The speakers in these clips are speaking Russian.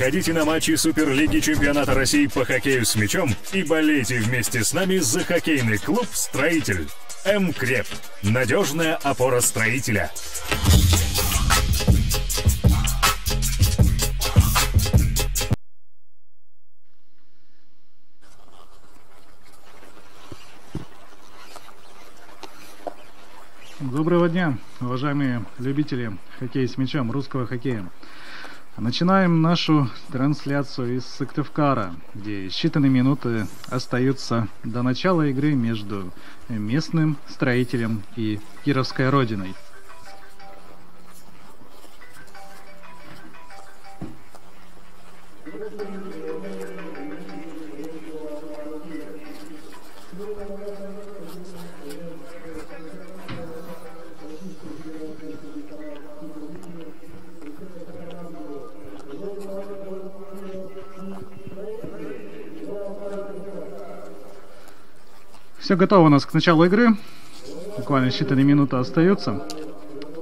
Приходите на матчи Суперлиги Чемпионата России по хоккею с мячом и болейте вместе с нами за хоккейный клуб «Строитель». МКреп. Надежная опора строителя. Доброго дня, уважаемые любители хоккея с мячом, русского хоккея. Начинаем нашу трансляцию из Сыктывкара, где считанные минуты остаются до начала игры между местным Строителем и Кировской Родиной. Все готово у нас к началу игры. Буквально считанные минуты остаются,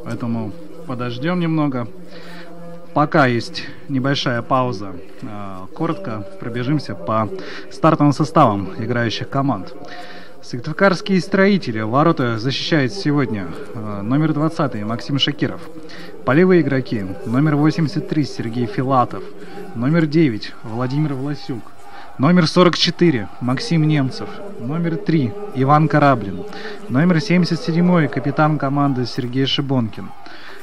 поэтому подождем немного. Пока есть небольшая пауза, коротко пробежимся по стартовым составам играющих команд. Сыктывкарские строители. Ворота защищает сегодня номер 20 Максим Шакиров. Полевые игроки: номер 83 Сергей Филатов, номер 9 Владимир Власюк, номер 44 Максим Немцев, номер 3 Иван Кораблин, номер 77 капитан команды Сергей Шибонкин,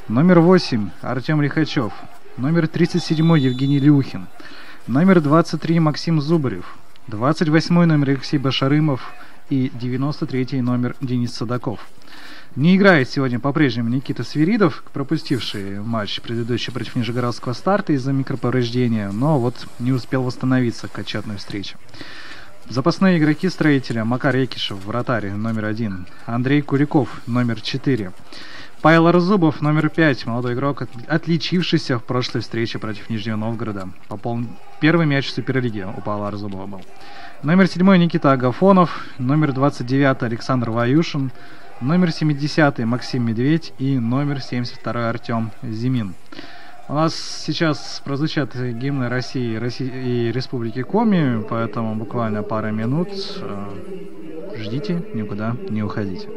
номер 8 Артем Лихачев, номер 37 Евгений Люхин, номер 23 Максим Зубарев, 28 номер Алексей Башарымов и 93 номер Денис Садаков. Не играет сегодня по-прежнему Никита Свиридов, пропустивший матч предыдущий против Нижегородского Старта из-за микроповреждения, но вот не успел восстановиться к отчетной встрече. Запасные игроки Строителя: Макар Якишев, вратарь, номер 1, Андрей Куликов, номер 4, Павел Арзубов, номер 5, молодой игрок, отличившийся в прошлой встрече против Нижнего Новгорода. Первый мяч в Суперлиге у Павла Арзубова был. Номер 7 Никита Агафонов, номер 29 Александр Ваюшин, номер 70 Максим Медведь и номер 72 Артем Зимин. У нас сейчас прозвучат гимны России и Республики Коми, поэтому буквально пара минут. Ждите, никуда не уходите.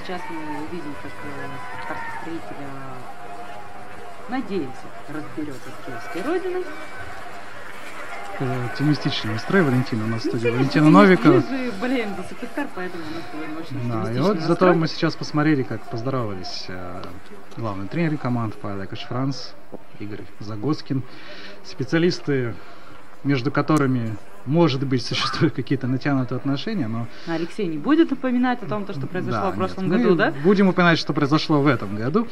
Сейчас мы увидим, как Сыктывкарский Строитель, надеемся, разберется с Киевской Родиной. оптимистичный настрой, Валентина у нас в студии. Валентина Новикова. Мы же болеем за Суперстар, поэтому у нас довольно очень Да, и вот зато мы сейчас посмотрели, как поздоровались главные тренеры команд Павел Яковлевич Франц, Игорь Загоскин, специалисты, между которыми, может быть, существуют какие-то натянутые отношения, но... Алексей не будет упоминать о том, что произошло в прошлом нет, году, да? Будем упоминать, что произошло в этом году.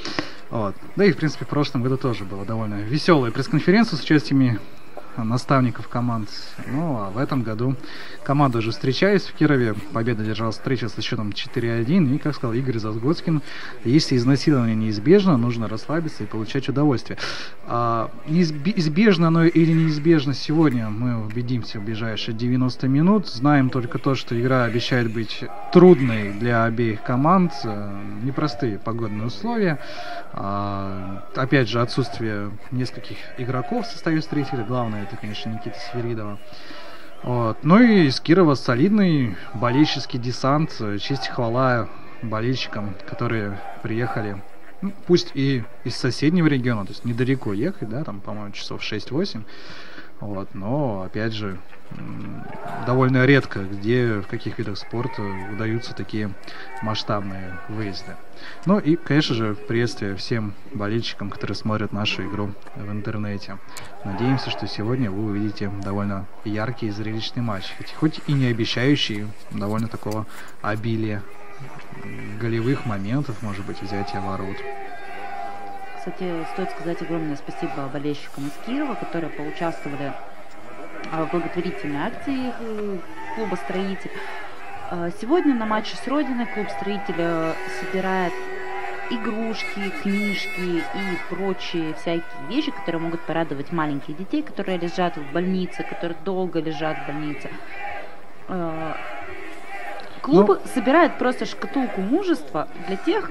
Вот. Да и, в принципе, в прошлом году тоже было довольно веселая пресс-конференция с участиями наставников команд. Ну, а в этом году команды уже встречались в Кирове. Победа держалась встреча со счетом 4-1. И, как сказал Игорь Загоскин, если изнасилование неизбежно, нужно расслабиться и получать удовольствие. Избежно оно или неизбежно сегодня мы убедимся в ближайшие 90 минут. Знаем только то, что игра обещает быть трудной для обеих команд. Непростые погодные условия. Опять же, отсутствие нескольких игроков в составе встретителей. Главное, это, конечно, Никита Сверидова. Вот. Ну и из Кирова солидный болельческий десант. Честь и хвала болельщикам, которые приехали, ну, пусть и из соседнего региона, то есть недалеко ехать, да, там, по-моему, часов 6-8. Вот. Но, опять же, довольно редко, где, в каких видах спорта удаются такие масштабные выезды. Ну и, конечно же, приветствие всем болельщикам, которые смотрят нашу игру в интернете. Надеемся, что сегодня вы увидите довольно яркий и зрелищный матч, хоть и не обещающий довольно такого обилия голевых моментов, может быть, взятия ворот. Кстати, стоит сказать огромное спасибо болельщикам из Кирова, которые поучаствовали в благотворительной акции клуба «Строитель». Сегодня на матче с Родиной клуб «Строитель» собирает игрушки, книжки и прочие всякие вещи, которые могут порадовать маленьких детей, которые лежат в больнице, которые долго лежат в больнице. Клуб собирает просто шкатулку мужества для тех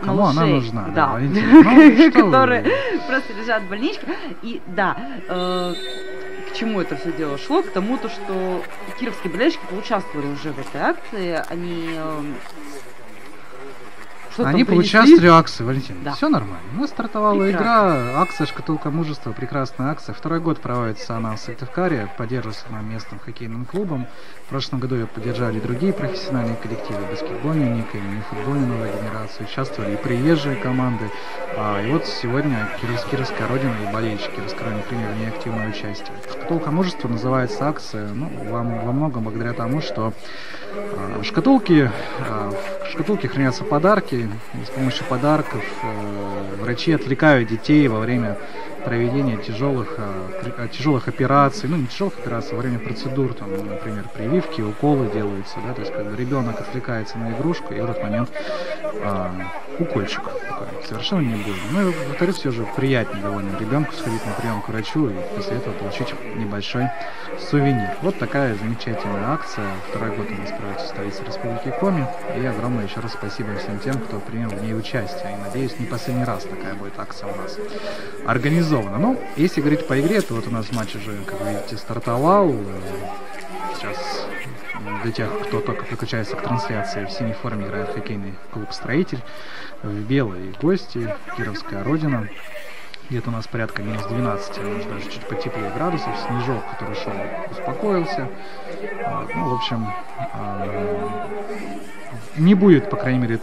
кому малышей, она нужна, да, которые просто лежат в больничке. И да, к чему это все дело шло? К тому, что кировские болельщики поучаствовали уже в этой акции. Они поучаствовали в акции, Валентин. Да. Все нормально. У нас стартовала игра, акция «Шкатулка мужества», прекрасная акция. Второй год проводится она в Сыктывкаре, поддерживается она местным хоккейным клубом. В прошлом году ее поддержали другие профессиональные коллективы, баскетбольные Ника, и футбольная новая генерация. Участвовали и приезжие команды. И вот сегодня Кировская Родина и болельщики Кировской Родины приняли в ней активное участие. «Шкатулка мужества» называется акция, во многом благодаря тому, что в шкатулке хранятся подарки, и с помощью подарков врачи отвлекают детей во время проведения тяжелых операций, не тяжелых операций, во время процедур, там, например, прививки, уколы делаются, да, то есть когда ребенок отвлекается на игрушку, и в этот момент укольчик такой, совершенно не больно. Ну и, во-вторых, все же приятнее довольно ребенку сходить на прием к врачу и после этого получить небольшой сувенир. Вот такая замечательная акция. Второй год у нас проводится в столице Республики Коми. И огромное еще раз спасибо всем тем, кто принял в ней участие. И надеюсь, не последний раз такая будет акция у нас организована. Ну, если говорить по игре, то вот у нас матч уже, как вы видите, стартовал. Сейчас для тех, кто только подключается к трансляции, в синей форме играет хоккейный клуб «Строитель». В белой гости Кировская Родина. Где-то у нас порядка минус 12, может даже чуть потеплее градусов. Снежок, который шел, успокоился. В общем, не будет, по крайней мере,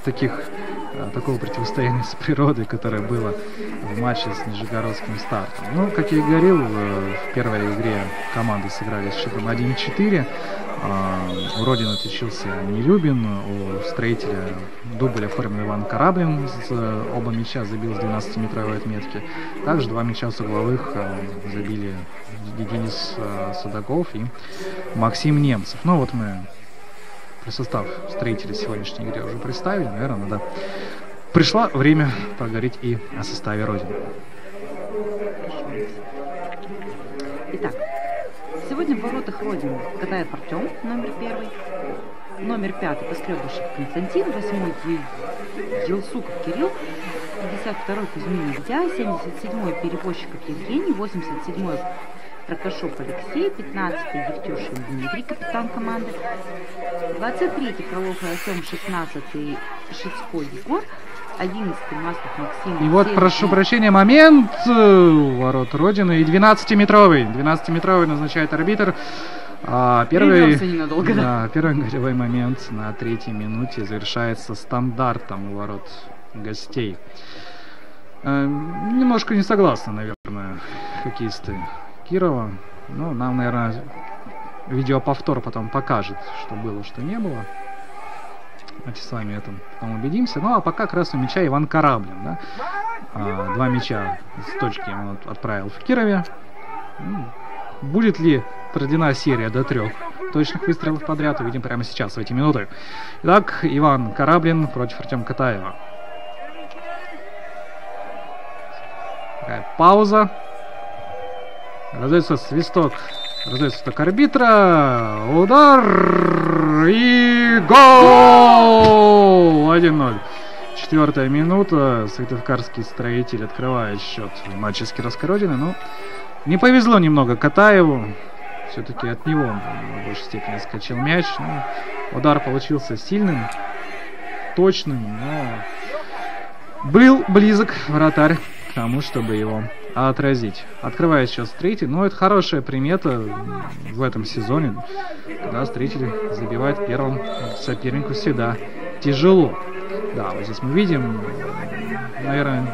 такого противостояния с природой, которое было в матче с Нижегородским «Стартом». Как я и говорил, в первой игре команды сыграли с счетом 1-4. У Родины отличился Нелюбин, у «Строителя» дубль оформил Иван Кораблин, оба мяча забил с 12-метровой отметки. Также два мяча с угловых забили Денис Судаков и Максим Немцев. Вот мы состав «Строителя» сегодняшней игре уже представили, наверное, пришло время поговорить и о составе Родины. Итак, сегодня в воротах Родины Катаев Артем, номер 1, номер 5 Поскребышев Константин, 8-й Елсуков Кирилл, 52-й Кузьмин Илья, 77-й Перевозчиков Евгений, 87-й Прокашов Алексей, 15-й Евтюшин Дмитрий, капитан команды, 23-й Фролов Артем, 16-й Шицко Егор, 11-й Маслов Максим. И вот, прошу прощения, момент у ворот Родины. И 12-метровый. 12-метровый назначает арбитр. Первый голевой момент на 3-й минуте завершается стандартом у ворот гостей. Немножко не согласны, наверное, хоккеисты Кирова. Ну, нам, наверное, видеоповтор потом покажет, что было, что не было. Давайте с вами этом потом убедимся. Ну, а пока красный мяча Иван Кораблин. Да? 2 мяча с точки он отправил в Кирове. Будет ли проведена серия до 3 точных выстрелов подряд, увидим прямо сейчас, в эти минуты. Итак, Иван Кораблин против Артема Катаева. Такая пауза. Раздается свисток. Раздается свисток арбитра. Удар. И гол! 1-0. 4-я минута. Сыктывкарский Строитель открывает счет в матче с Кировской Родиной. Но не повезло немного Катаеву. Все-таки от него в большей степени скачал мяч. Но удар получился сильным, точным, но был близок вратарь к тому, чтобы его отразить. Открывает сейчас Строитель. Но это хорошая примета в этом сезоне, когда Строитель забивает первым сопернику всегда тяжело. Да, вот здесь мы видим, наверное,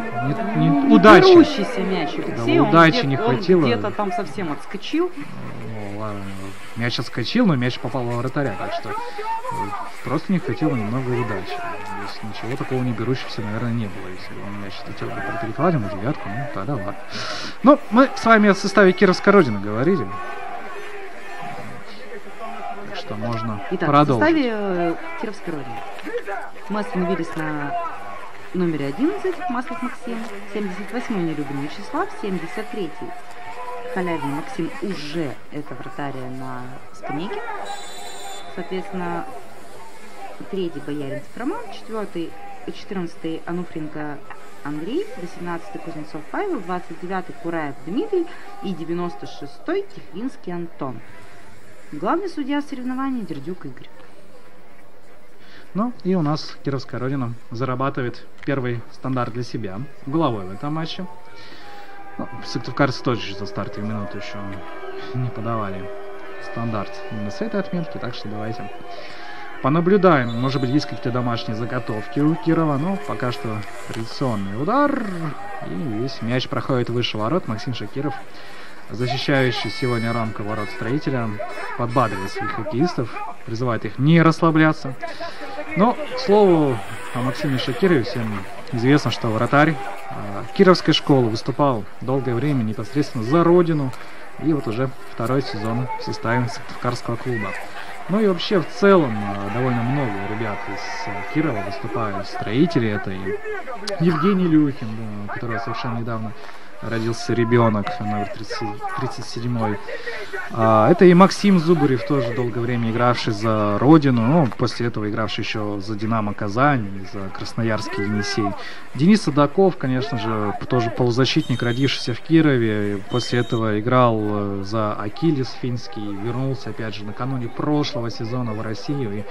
удачи. Берущийся мяч Алексей, да, удачи не хватило. Он где-то там совсем отскочил. Ну, ладно, мяч отскочил, но мяч попал во вратаря, так что просто не хватило немного удачи. Здесь ничего такого не берущегося, наверное, не было. Если он мяч хотел бы перекладем на 9-ку, ну тогда ладно. Ну, мы с вами о составе Кировской Родины говорили. Так что можно продолжить. В составе Кировской Родины мы остановились на номере 11 Маслов Максим, 78-й Нелюбин Вячеслав, 73-й Халявин Максим, уже это вратаря на скамейке. Соответственно, 3-й Бояринцев Роман, 14-й Ануфренко Андрей, 18-й Кузнецов Павел, 29-й Кураев Дмитрий и 96-й Тихвинский Антон. Главный судья соревнований Дердюк Игорь. Ну и у нас Кировская Родина зарабатывает первый стандарт для себя. Головой в этом матче. Ну, сыктывкарцы тоже за стартовые минуты еще не подавали стандарт именно с этой отметки. Так что давайте понаблюдаем. Может быть, есть какие-то домашние заготовки у Кирова. Но пока что традиционный удар. И весь мяч проходит выше ворот. Максим Шакиров, защищающий сегодня рамку ворот Строителя, подбадривает своих хоккеистов, призывает их не расслабляться. Но, к слову, о Максиме Шакирове всем известно, что вратарь Кировской школы выступал долгое время непосредственно за родину. И вот уже 2-й сезон в составе Сыктывкарского клуба. Ну и вообще в целом довольно много ребят из Кирова выступают в Строителе. Это и Евгений Люхин, да, у которого совершенно недавно родился ребенок, номер 37-й. Это и Максим Зубарев, тоже долгое время игравший за родину, ну, после этого игравший еще за Динамо Казань, за Красноярский Енисей. Денис Садаков, конечно же, тоже полузащитник, родившийся в Кирове. После этого играл за Акилес финский, вернулся, опять же, накануне прошлого сезона в Россию. И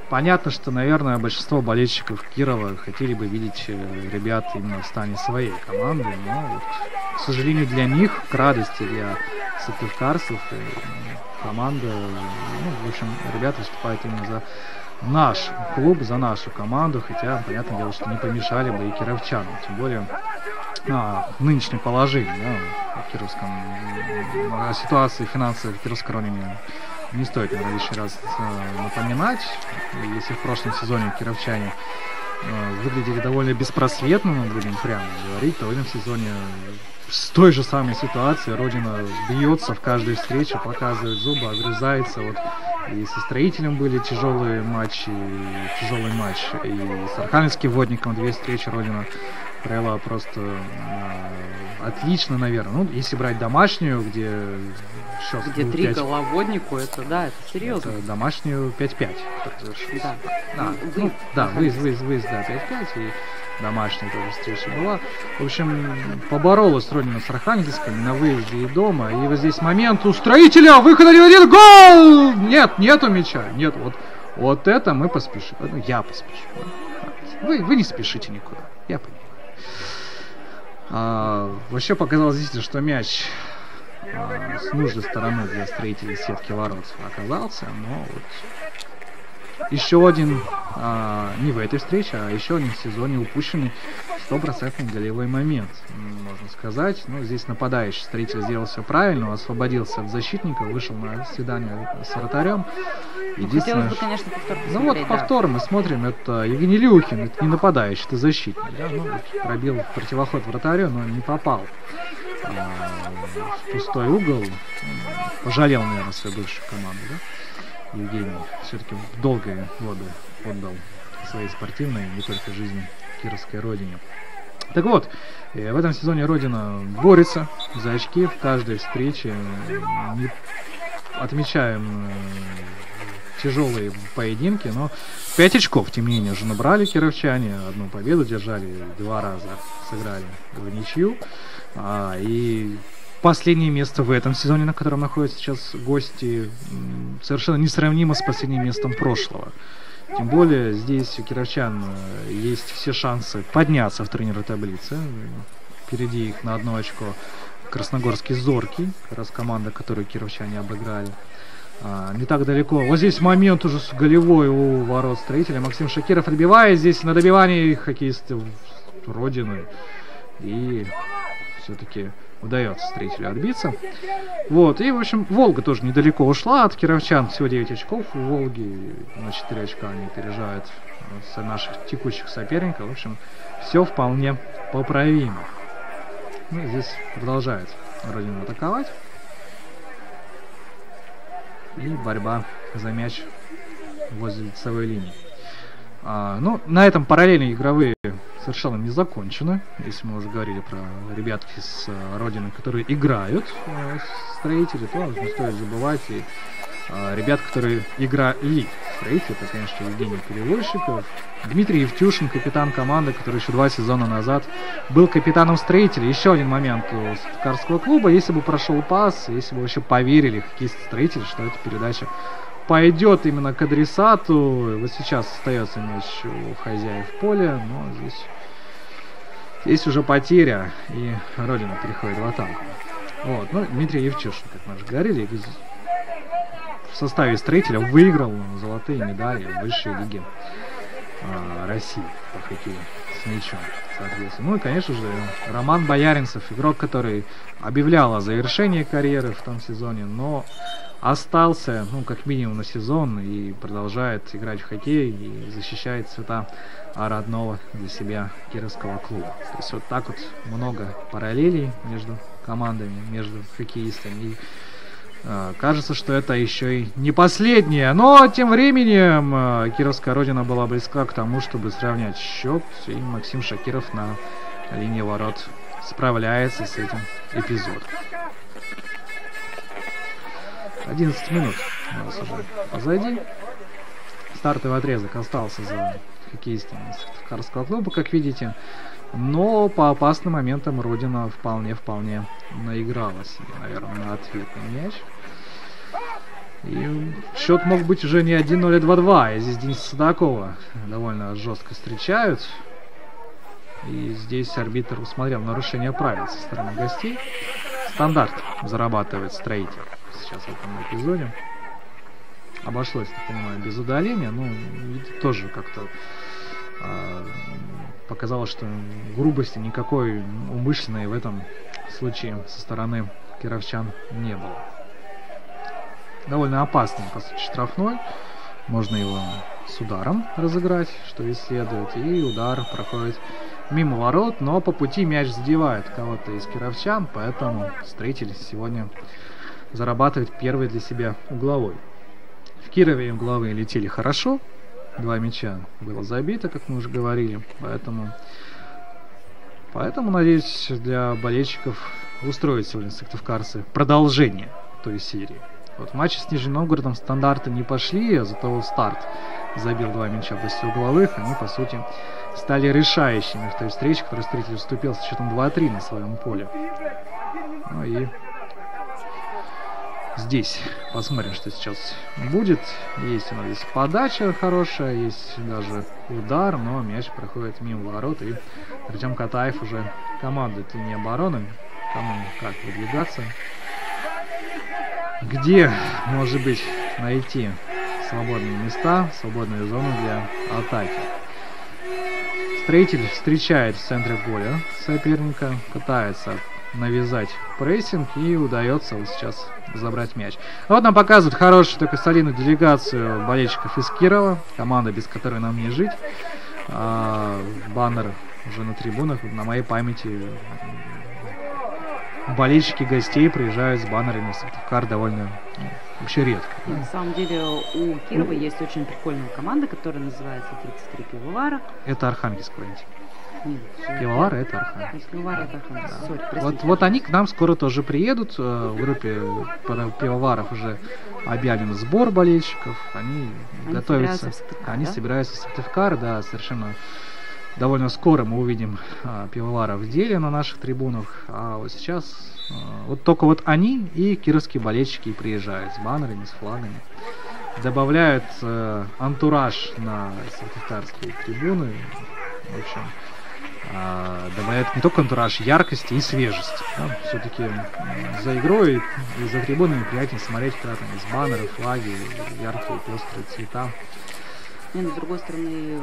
понятно, что, наверное, большинство болельщиков Кирова хотели бы видеть ребят именно в стане своей команды, но вот, к сожалению, для них, к радости для сыктывкарцев, команда, ну, в общем, ребята выступают именно за наш клуб, за нашу команду, хотя, понятное дело, что не помешали бы и кировчанам, тем более в нынешнем положении, да, в кировском, о ситуации финансовой в Кировской Родине не стоит, наверное, лишний раз напоминать. Если в прошлом сезоне кировчане выглядели довольно беспросветно, мы будем прямо говорить, то в этом сезоне с той же самой ситуацией Родина бьется в каждой встрече, показывает зубы, огрызается. Вот и со Строителем были тяжелый матч, и с Архангельским Водником 2 встречи Родина провела просто отлично, наверное. Ну, если брать домашнюю, где счет где 3 гола Воднику, это да, это серьезно. Это домашнюю 5-5. Да. Выезд, да, 5-5, и домашняя тоже встреча была. В общем, поборолась Родина с Архангельском на выезде и дома. И вот здесь момент у Строителя, выход 1-1, гол! Нету мяча, нет, вот это мы поспешим. Ну, я поспешу. Вы не спешите никуда. Я понимаю. Вообще показалось действительно, что мяч с нужной стороны для строителей сетки ворот оказался, но вот еще один, не в этой встрече, а еще один в сезоне упущенный 100% голевой момент, можно сказать. Но здесь нападающий строитель сделал все правильно, освободился от защитника, вышел на свидание с вратарем. Хотелось бы, конечно, повтор посмотреть. Ну вот повтор мы смотрим, это Евгений Люхин, это не нападающий, это защитник. Да? Ну, пробил противоход вратарю, но не попал в пустой угол. Пожалел, наверное, свою бывшую команду, да? Евгений все-таки в долгие годы отдал своей спортивной, не только жизни, кировской родине. Так вот, в этом сезоне Родина борется за очки в каждой встрече. Отмечаем тяжелые поединки, но 5 очков, тем не менее, уже набрали кировчане. Одну победу держали, 2 раза сыграли в ничью. И последнее место в этом сезоне, на котором находятся сейчас гости, совершенно несравнимо с последним местом прошлого. Тем более здесь у кировчан есть все шансы подняться в турнирной таблице. Впереди их на 1 очко красногорский «Зоркий», как раз команда, которую кировчане обыграли. Не так далеко. Вот здесь момент уже голевой у ворот строителя. Максим Шакиров отбивает. Здесь на добивании хоккеисты Родины. И все-таки удается строителю отбиться. Вот. И, в общем, Волга тоже недалеко ушла от кировчан. Всего 9 очков у Волги. На 4 очка они опережают наших текущих соперников. В общем, все вполне поправимо. Ну, здесь продолжает Родина атаковать. И борьба за мяч возле лицевой линии. Ну, на этом параллельные игровые совершенно не закончены. Если мы уже говорили про ребятки с Родины, которые играют строители, то не стоит забывать и ребят, которые играли строители. Это, конечно, Евгений Перевозчиков, Дмитрий Евтюшин, капитан команды, который еще 2 сезона назад был капитаном строителей. Еще один момент у Сыктывкарского клуба. Если бы прошел пас, если бы вообще поверили хоккеисты строителей, что эта передача пойдет именно к адресату. Вот сейчас остается мяч у хозяев поля, но здесь уже потеря, и Родина переходит в атаку. Вот. Ну, Дмитрий Евтюшин, как мы уже говорили, в составе строителя выиграл золотые медали в высшей лиге России по хоккею с мячом, соответственно. Ну и, конечно же, Роман Бояринцев, игрок, который объявлял о завершении карьеры в том сезоне, но остался, ну, как минимум на сезон и продолжает играть в хоккей и защищает цвета родного для себя кировского клуба. То есть вот так вот много параллелей между командами, между хоккеистами. И кажется, что это еще и не последнее. Но тем временем кировская Родина была близка к тому, чтобы сравнять счет. И Максим Шакиров на линии ворот справляется с этим эпизодом. 11 минут у нас уже позади. Стартовый отрезок остался за хоккеистами Сыктывкарского клуба, как видите. Но по опасным моментам Родина вполне наиграла себе, наверное, на ответный мяч. И счет мог быть уже не 1-0, а 2-2. И здесь Дениса Судакова довольно жестко встречают. И здесь арбитр усмотрел нарушение правил со стороны гостей. Стандарт зарабатывает строитель сейчас в этом эпизоде. Обошлось, так понимаю, без удаления. Ну, тоже как-то показалось, что грубости никакой умышленной в этом случае со стороны кировчан не было. Довольно опасный, по сути, штрафной. Можно его с ударом разыграть, что и следует. И удар проходит мимо ворот, но по пути мяч задевает кого-то из кировчан, поэтому строитель сегодня зарабатывает первый для себя угловой. В Кирове угловые летели хорошо. 2 мяча было забито, как мы уже говорили. Поэтому надеюсь, для болельщиков устроить сегодня сыктывкарцы продолжение той серии. Вот в матче с Нижним Новгородом стандарты не пошли, а зато старт забил 2 мяча после угловых. Они, по сути, стали решающими в той встрече, в которой строитель вступил с счетом 2-3 на своем поле. Ну и здесь посмотрим, что сейчас будет. Есть у нас здесь подача хорошая, есть даже удар, но мяч проходит мимо ворот, и Артем Катаев уже командует линией обороны. Кому как выдвигаться. Где, может быть, найти свободные места, свободную зону для атаки. Строитель встречает в центре поля соперника, пытается навязать прессинг, и удается вот сейчас забрать мяч. А вот нам показывают хорошую, такую солидную делегацию болельщиков из Кирова, команда, без которой нам не жить. Баннер уже на трибунах, на моей памяти болельщики гостей приезжают с баннерами в Сыктывкар довольно вообще редко. На самом деле у Кирова есть очень прикольная команда, которая называется 33 пивовара. Это Архангельск, говорите. Нет, Пивовары это Архангельск. Пивовары это Архангельск. Да. Сори, простите. Вот они к нам скоро тоже приедут. В группе пивоваров уже объявлен сбор болельщиков. Они готовятся. Они собираются в Сыктывкар, да, совершенно. Довольно скоро мы увидим пивоваров в деле на наших трибунах. А вот сейчас вот только вот они и кировские болельщики приезжают с баннерами, с флагами. Добавляют антураж на сыктывкарские трибуны. В общем, добавляют не только антураж, яркости и свежести. Да? Все-таки за игрой и за трибунами приятнее смотреть, когда там есть баннеры, флаги, яркие, пестрые цвета. Но с другой стороны,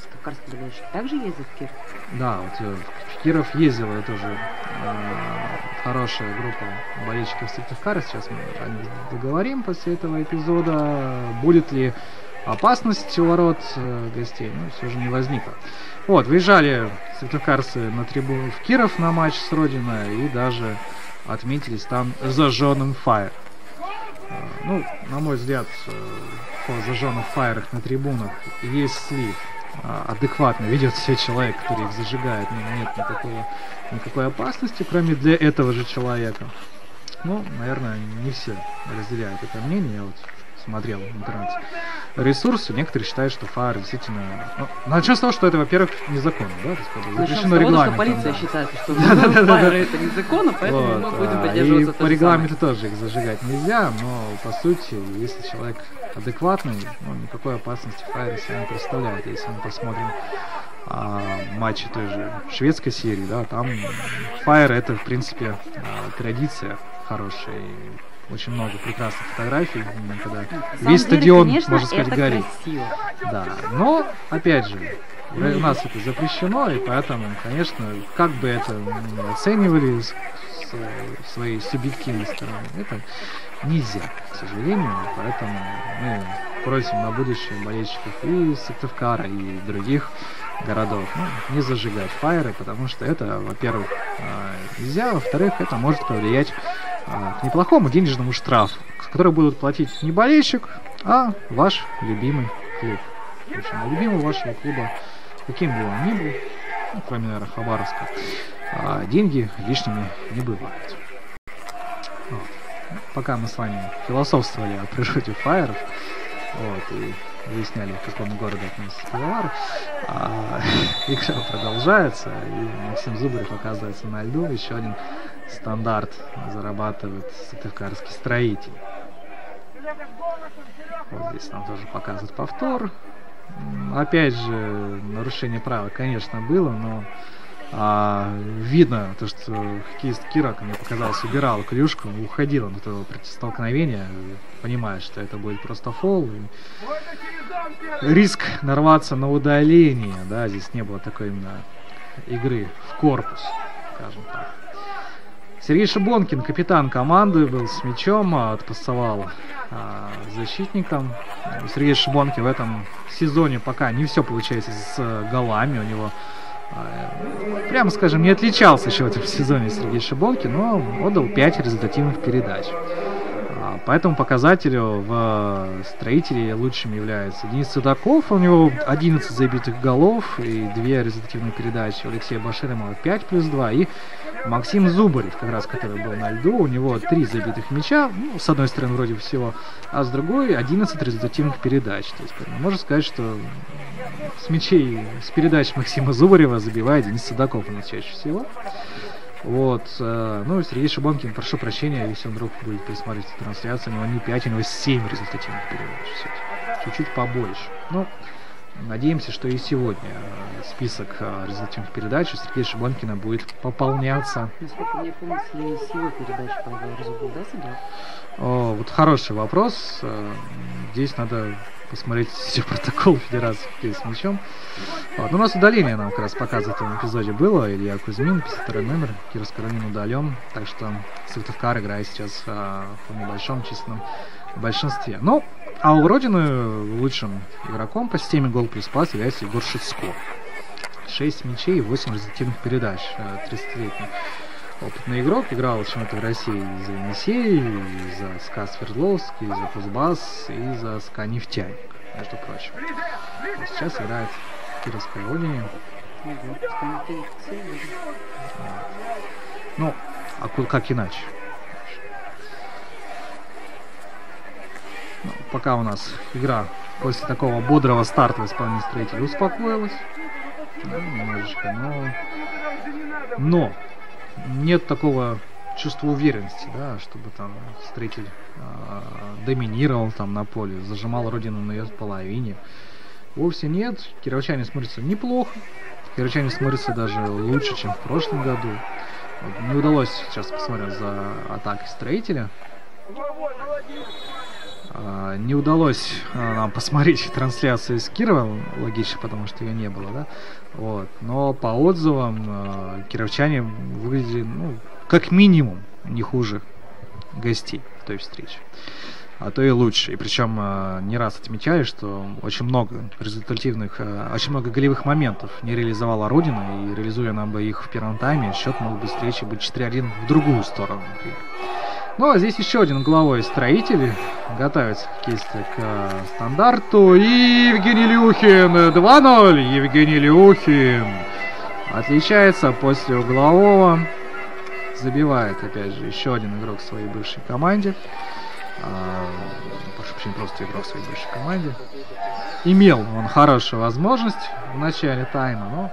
сыктывкарские болельщики также ездят в Киров? Да, вот в Киров ездила тоже хорошая группа болельщиков Сыктывкара. Сейчас мы о них договорим после этого эпизода. Будет ли опасность у ворот гостей? Ну, все же не возникло. Вот, выезжали сыктывкарцы на трибуну в Киров на матч с Родиной и даже отметились там зажженным фаер. Ну, на мой взгляд, по зажженных фаерах на трибунах если адекватно ведет себя человек, который их зажигает, нет никакой опасности, кроме для этого же человека. Ну, наверное, не все разделяют это мнение. Я вот смотрел в интернете ресурсы, некоторые считают, что фаер действительно... Ну, начнем с того, что это, во-первых, незаконно, да? Запрещено регламентом. Полиция считает, что фаеры это незаконно, поэтому мы будем поддерживаться. И по регламенту тоже их зажигать нельзя, но по сути, если человек адекватный, ну, никакой опасности фаер себе не представляет. Если мы посмотрим матчи той же шведской серии, да, там фаер это, в принципе, традиция хорошая. Очень много прекрасных фотографий, когда весь стадион, конечно, можно сказать, горит. Да, но, опять же, у нас это запрещено, и поэтому, конечно, как бы это ни оценивали с своей субъективной стороны, это нельзя, к сожалению, поэтому мы просим на будущее болельщиков и Сыктывкара, и других городов, ну, не зажигать фаеры, потому что это, во-первых, нельзя, во-вторых, это может повлиять к неплохому денежному штрафу, который будут платить не болельщик, а ваш любимый клуб. В общем, любимого вашего клуба, каким бы он ни был, ну, кроме, наверное, Хабаровска, деньги лишними не бывают. Вот. Пока мы с вами философствовали о природе фаеров, вот, и выясняли, к какому городу относится пивовар, игра продолжается, и Максим Зубарев оказывается на льду. Еще один стандарт зарабатывает сыктывкарский строитель. Вот здесь нам тоже показывают повтор. Опять же, нарушение правил, конечно, было, но видно, то, что хоккеист Кира, как мне показалось, убирал клюшку, уходил от этого столкновения, понимая, что это будет просто фол. Риск нарваться на удаление, да, здесь не было такой именно игры в корпус, скажем так. Сергей Шибонкин, капитан команды, был с мячом, отпасовал защитникам. Сергей Шибонкин в этом сезоне пока не все получается с голами, у него, прямо скажем, не отличался еще в этом сезоне Сергей Шибонкин, но отдал 5 результативных передач. По этому показателю в строителе лучшим является Денис Судаков, у него 11 забитых голов и 2 результативные передачи. У Алексея Баширимова 5+2, и Максим Зубарев, как раз который был на льду, у него 3 забитых мяча, ну, с одной стороны вроде всего, а с другой 11 результативных передач. То есть можно сказать, что с мячей, с передач Максима Зубарева забивает Денис Судаков у нас чаще всего. Вот, ну, Сергей Шибонкин, прошу прощения, если он вдруг будет пересмотреть трансляцию, у него не 5, у него 7 результативных передач. Чуть-чуть побольше. Ну, надеемся, что и сегодня список результативных передач у Сергея Шибонкина будет пополняться. Насколько мне помнится, и с его передачи Павел Разубов, да, сыграл? Вот хороший вопрос. Здесь надо посмотреть все протокол Федерации хоккея с мячом. Вот. Но у нас удаление нам как раз показывает в этом эпизоде было. Илья Кузьмин, 52 номер, Кировский Рунин удален. Так что Сыктывкар играет сейчас в небольшом численном большинстве. Ну, а у Родины лучшим игроком по системе гол плюс пас является Егор Шицко. 6 мячей и 8 результативных передач. 30-летний опытный игрок, играл в чемпионате России и за Енисей, и за СКА Свердловск, и за Кузбасс, и за СКА Нефтяник, между прочим. А сейчас играет в Кировской Родине. Ну, а как иначе? Ну, пока у нас игра после такого бодрого старта в исполнении Строителя успокоилась. Ну, немножечко, но нет такого чувства уверенности, да, чтобы там Строитель доминировал там на поле, зажимал Родину на ее половине. Вовсе нет. Кировчане смотрятся неплохо. Кировчане смотрятся даже лучше, чем в прошлом году. Вот, не удалось сейчас посмотреть за атакой Строителя. Не удалось нам посмотреть трансляцию из Кирова, логично, потому что ее не было, да? Вот. Но по отзывам кировчане выглядели, ну, как минимум, не хуже гостей в той встрече. А то и лучше. И причем не раз отмечали, что очень много результативных, очень много голевых моментов не реализовала Родина, и реализуя она бы их в первом тайме, счет мог бы встречи быть 4-1 в другую сторону, например. Ну, а здесь еще один угловой Строитель. Готовится хоккеисты к стандарту. И Евгений Илюхин. 2-0. Евгений Илюхин отличается после углового. Забивает, опять же, еще один игрок в своей бывшей команде. Прошу прощения, просто игрок в своей бывшей команде. Имел он хорошую возможность в начале тайма, но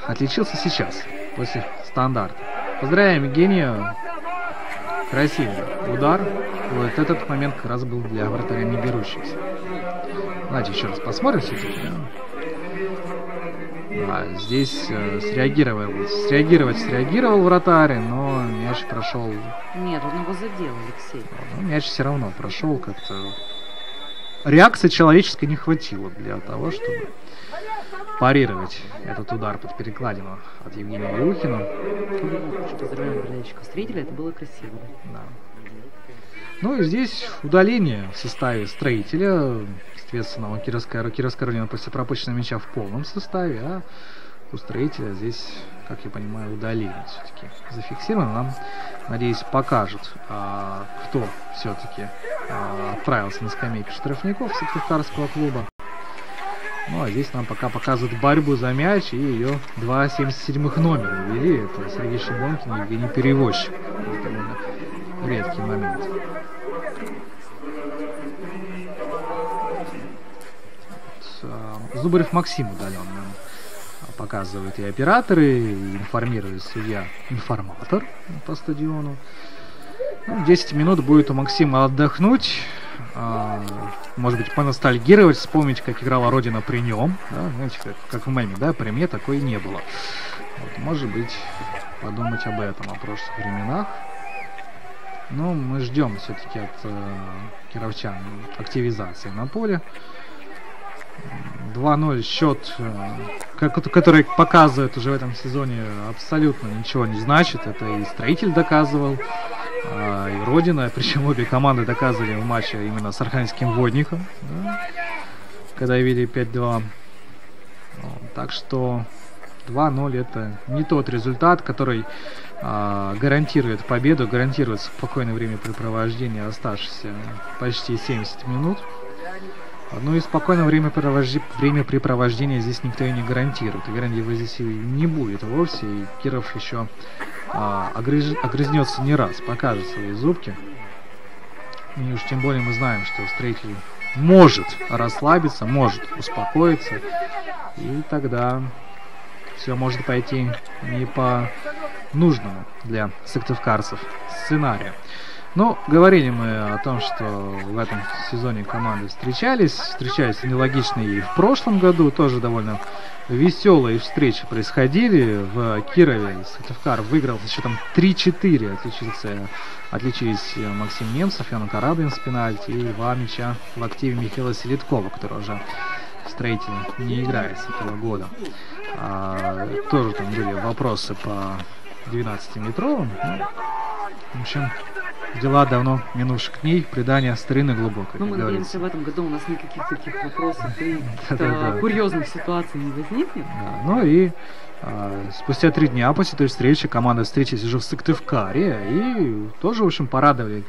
отличился сейчас, после стандарта. Поздравляем Евгения. Красивый удар. Вот этот момент как раз был для вратаря не берущийся. Давайте еще раз посмотрим все-таки. Здесь среагировал вратарь, но мяч прошел. Нет, он его задел, Алексей. Но мяч все равно прошел как-то. Реакции человеческой не хватило для того, чтобы парировать этот удар под перекладину от Евгения Илюхина. Поздравляем болельщиков Строителя, это было красиво. Да. Ну и здесь удаление в составе Строителя. Соответственно, у Кировская Родина после пропущенного мяча в полном составе, а у Строителя здесь, как я понимаю, удаление все-таки зафиксировано. Нам, надеюсь, покажут, кто все-таки отправился на скамейку штрафников Сыктывкарского клуба. Ну, а здесь нам пока показывают борьбу за мяч, и ее 2,77 номера ввели. Это Сергей Шибонкин и Евгений Перевозчик. Это довольно редкий момент. Зубарев Максим удален нам показывают и операторы, и информирует судья-информатор по стадиону. 10 минут будет у Максима отдохнуть. Может быть, поностальгировать, вспомнить, как играла Родина при нем. Да? Знаете, как в меме, да, при мне такой не было. Вот, может быть, подумать об этом, о прошлых временах. Но мы ждем все-таки от кировчан активизации на поле. 2-0 счет, который показывает уже в этом сезоне, абсолютно ничего не значит. Это и Строитель доказывал, и Родина, причем обе команды доказывали в матче именно с Архангельским Водником, да, когда вели 5-2. Так что 2-0 это не тот результат, который гарантирует победу, гарантирует спокойное времяпрепровождение оставшиеся почти 70 минут. Ну и спокойное времяпрепровождение здесь никто и не гарантирует. И гарантии здесь и не будет вовсе. И Киров еще огрызнется не раз, покажет свои зубки. И уж тем более мы знаем, что Строитель может расслабиться, может успокоиться. И тогда все может пойти не по нужному для сыктывкарцев сценарию. Ну, говорили мы о том, что в этом сезоне команды встречались нелогично и в прошлом году, тоже довольно веселые встречи происходили. В Кирове Сыктывкар выиграл с счетом 3-4, отличились Максим Немцев, Ян Кораблин с пенальти и 2 мяча в активе Михаила Селедкова, который уже в Строителе не играет с этого года. Тоже там были вопросы по 12-метровым. В общем, дела давно минувших дней, предание старины глубокой. Ну, мы надеемся, в этом году у нас никаких таких вопросов и курьезных ситуаций не возникнет. Да, ну и спустя 3 дня после той встречи команда встретилась уже в Сыктывкаре и тоже, в общем, порадовали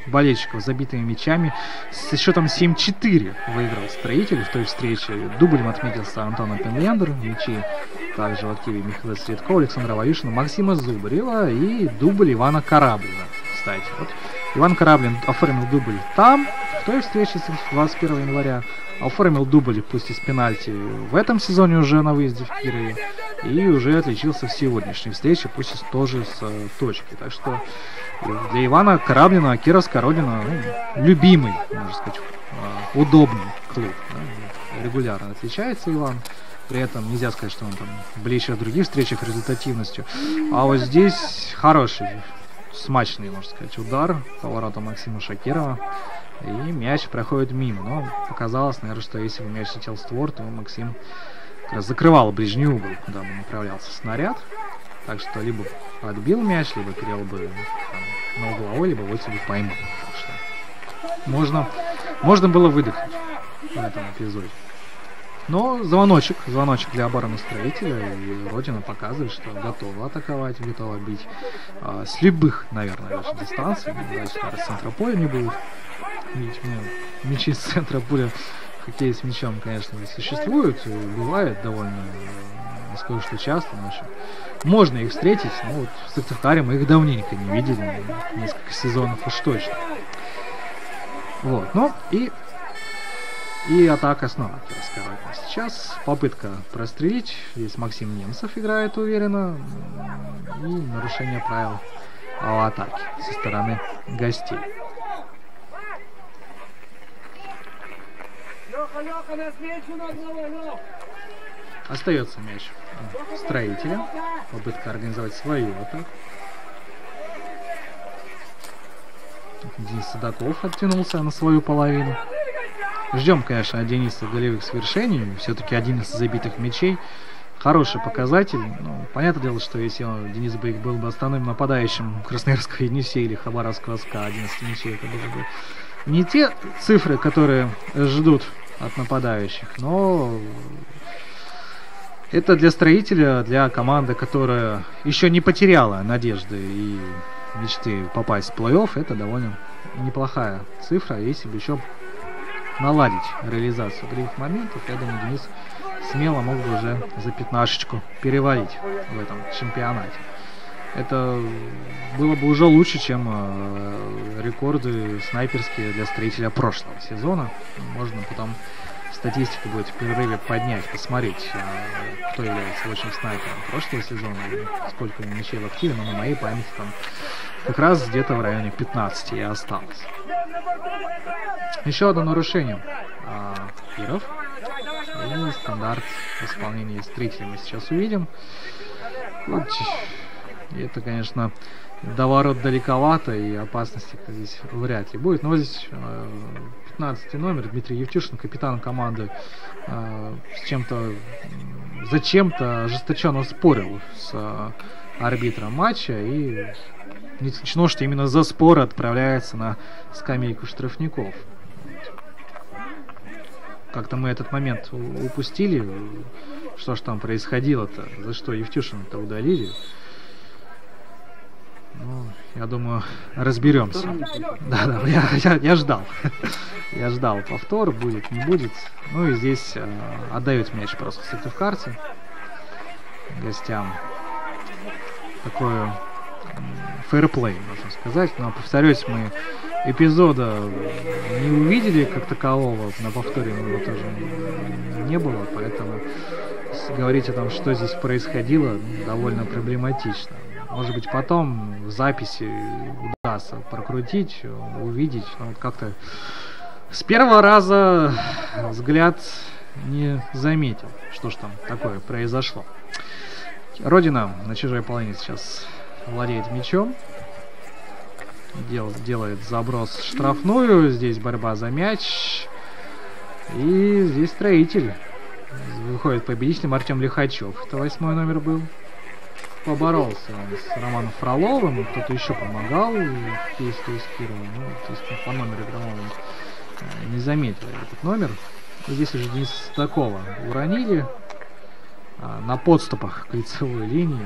болельщиков забитыми мячами. Со счетом 7-4 выиграл Строитель в той встрече. Дублем отметился Антон Пенлендер. Мячи также в активе Михаила Средкова, Александра Ваюшина, Максима Зубарева и дубль Ивана Кораблина. Кстати, вот Иван Кораблин оформил дубль там, в той встрече 21 января. Оформил дубль, пусть и с пенальти, в этом сезоне уже на выезде в Кирове. И уже отличился в сегодняшней встрече, пусть и тоже с точки. Так что для Ивана Кораблина Кировская родина, любимый, можно сказать, удобный клуб. Да? Регулярно отличается Иван. При этом нельзя сказать, что он там блещет в других встречах результативностью. А вот здесь хороший, смачный, можно сказать, удар по воротам Максима Шакирова. И мяч проходит мимо. Но показалось, наверное, что если бы мяч летел в створ, то Максим как раз закрывал ближний угол, куда бы направлялся снаряд. Так что либо отбил мяч, либо перел бы там на угловой, либо вот себе поймал. Так что можно было выдохнуть в этом эпизоде. Но звоночек для обороны Строителя, и Родина показывает, что готова атаковать, готова бить с любых, наверное, даже дистанций. Дальше, с центра поля не будет. Мячи с центра поля в хоккее с мячом, конечно, существуют, бывает довольно кое-что часто. Можно их встретить, но вот в Сыктывкаре мы их давненько не видели, несколько сезонов уж точно. Вот, ну и атака снова Кировская родина. Сейчас попытка прострелить. Здесь Максим Немцев играет уверенно. И нарушение правил атаки со стороны гостей. Остается мяч Строителя. Попытка организовать свою атаку. Денис Садаков оттянулся на свою половину. Ждем, конечно, от Дениса голевых свершений. Все-таки 11 забитых мячей. Хороший показатель. Ну, понятное дело, что если Денис Бейк был бы основным нападающим Красноярского Енисея или Хабаровского СКА, 11 мячей, это были бы не те цифры, которые ждут от нападающих, но это для Строителя, для команды, которая еще не потеряла надежды и мечты попасть в плей-офф, это довольно неплохая цифра. Если бы еще наладить реализацию других моментов, я думаю, Денис смело мог бы уже за 15-очку перевалить в этом чемпионате. Это было бы уже лучше, чем рекорды снайперские для Строителя прошлого сезона. Можно потом статистику будет в перерыве поднять, посмотреть, кто является лучшим снайпером прошлого сезона, сколько мячей в активе, но на моей памяти там как раз где-то в районе 15 и осталось. Еще одно нарушение. Киров. И стандарт исполнения Строителя мы сейчас увидим. Вот. Это, конечно, до ворот далековато, и опасности здесь вряд ли будет. Но здесь 15 номер Дмитрий Евтюшин, капитан команды, зачем-то ожесточенно спорил с арбитром матча, и не исключено, что именно за спор отправляется на скамейку штрафников. Как-то мы этот момент упустили. Что ж там происходило-то? За что Евтюшина-то удалили? Ну, я думаю, разберемся. Да, я ждал. Я ждал повтор, будет, не будет. Ну и здесь отдают мяч просто сыктывкарцы гостям. Такое фэрплей, можно сказать. Но, повторюсь, мы эпизода не увидели как такового. На повторе его тоже не было, поэтому говорить о том, что здесь происходило, довольно проблематично. Может быть, потом в записи удастся прокрутить, увидеть. Но вот как-то с первого раза взгляд не заметил, что ж там такое произошло. Родина на чужой половине сейчас владеет мячом. Делает заброс в штрафную. Здесь борьба за мяч. И здесь Строитель. Выходит победителем Артем Лихачев. Это 8-й номер был. Поборолся он с Романом Фроловым. Кто-то еще помогал. Действию из Кирова. Ну, то есть по номеру игровому не заметил этот номер. И здесь уже Дениса Судакова уронили на подступах к лицевой линии.